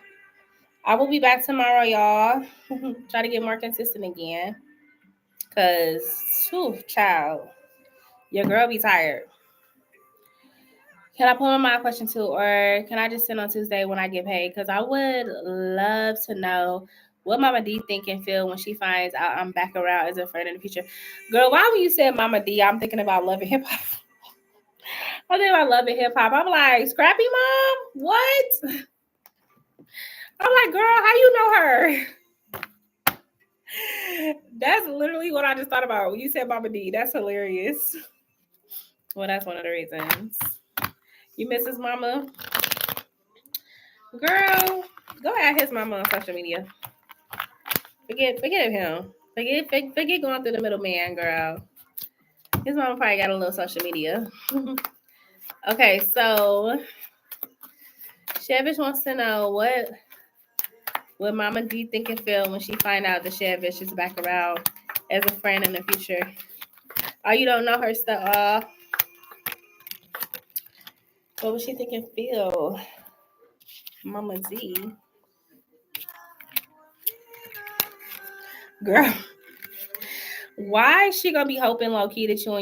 I will be back tomorrow, y'all. Try to get more consistent again. Cause, child, your girl be tired. Can I put on my question too, or can I just send on Tuesday when I get paid? Because I would love to know what Mama D think and feel when she finds out I'm back around as a friend in the future. Girl, why when you said Mama D, I'm thinking about Love and Hip Hop. I'm thinking about Love and Hip Hop. I'm like, Scrappy Mom? What? I'm like, girl, how you know her? That's literally what I just thought about when you said Mama D. That's hilarious. Well, that's one of the reasons. You miss his mama? Girl, go at his mama on social media. Forget him. Forget going through the middleman, girl. His mama probably got a little social media. Okay, so Shevish wants to know what Mama D think and feel when she find out that Shevish is back around as a friend in the future. Oh, you don't know her stuff. What was she think and feel? Mama Z. Girl. Why is she gonna be hoping low key that you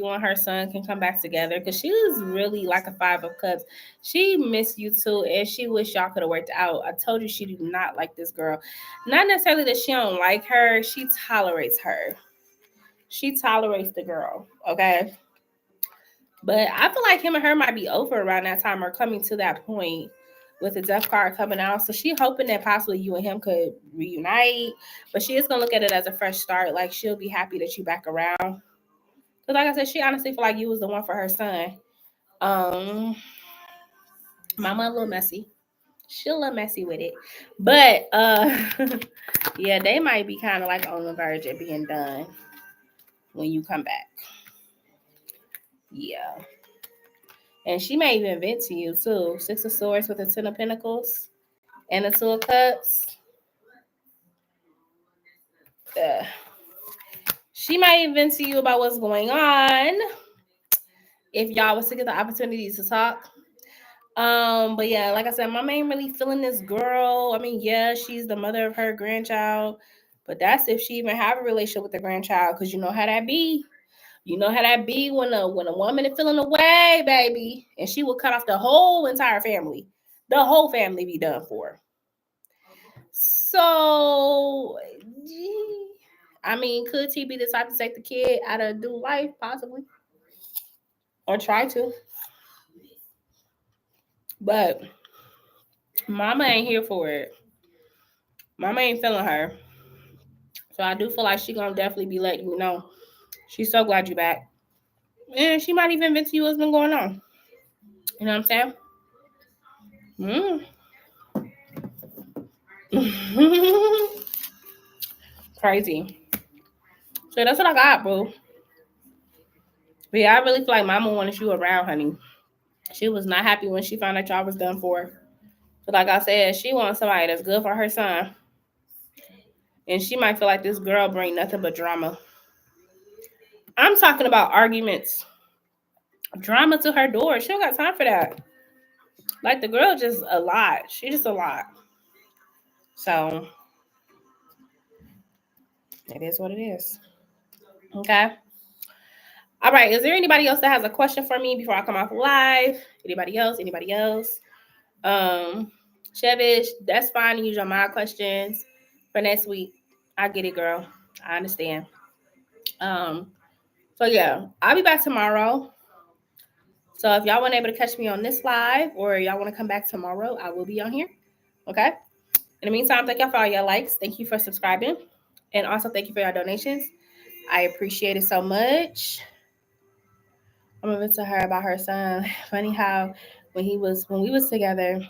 and her son can come back together? Because she was really like a 5 of Cups. She missed you too, and she wish y'all could have worked out. I told you she do not like this girl. Not necessarily that she don't like her. She tolerates her. She tolerates the girl. Okay. But I feel like him and her might be over around that time or coming to that point with the death card coming out. So she hoping that possibly you and him could reunite. But she is going to look at it as a fresh start. Like, she'll be happy that you back around. Because like I said, she honestly feel like you was the one for her son. Mama a little messy. She a little messy with it. But, yeah, they might be kind of like on the verge of being done when you come back. Yeah. And she may even vent to you too. 6 of Swords with the 10 of Pentacles and the 2 of Cups. She might even vent to you about what's going on if y'all was to get the opportunity to talk. But yeah, like I said, Mama ain't really feeling this girl. I mean, yeah, she's the mother of her grandchild, but that's if she even have a relationship with the grandchild, because you know how that be. You know how that be when a woman is feeling away, baby, and she will cut off the whole entire family. The whole family be done for. So, I mean, could T be the type to take the kid out of new life? Possibly. Or try to. But Mama ain't here for it. Mama ain't feeling her. So I do feel like she gonna definitely be letting you know. She's so glad you back. And she might even vent to you what's been going on. You know what I'm saying? Crazy. So that's what I got, bro. But yeah, I really feel like Mama wanted you around, honey. She was not happy when she found out y'all was done for. But like I said, she wants somebody that's good for her son. And she might feel like this girl bring nothing but drama. I'm talking about arguments. Drama to her door. She don't got time for that. Like the girl just a lot. She just a lot. So it is what it is. Okay. All right. Is there anybody else that has a question for me before I come off live? Anybody else? Anybody else? Chevish, that's fine to use your mind questions for next week. I get it, girl. I understand. So yeah, I'll be back tomorrow. So if y'all weren't able to catch me on this live or y'all want to come back tomorrow, I will be on here. Okay. In the meantime, thank y'all for all your likes. Thank you for subscribing. And also thank you for your donations. I appreciate it so much. I'm moving to her about her son. Funny how when we was together,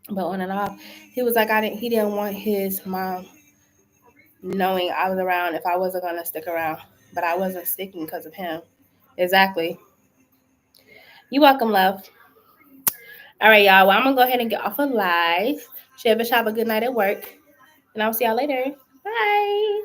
but on and off, he was like he didn't want his mom knowing I was around if I wasn't gonna stick around. But I wasn't sticking because of him. Exactly. You're welcome, love. All right, y'all. Well, I'm gonna go ahead and get off of live. Have a good night at work. And I'll see y'all later. Bye.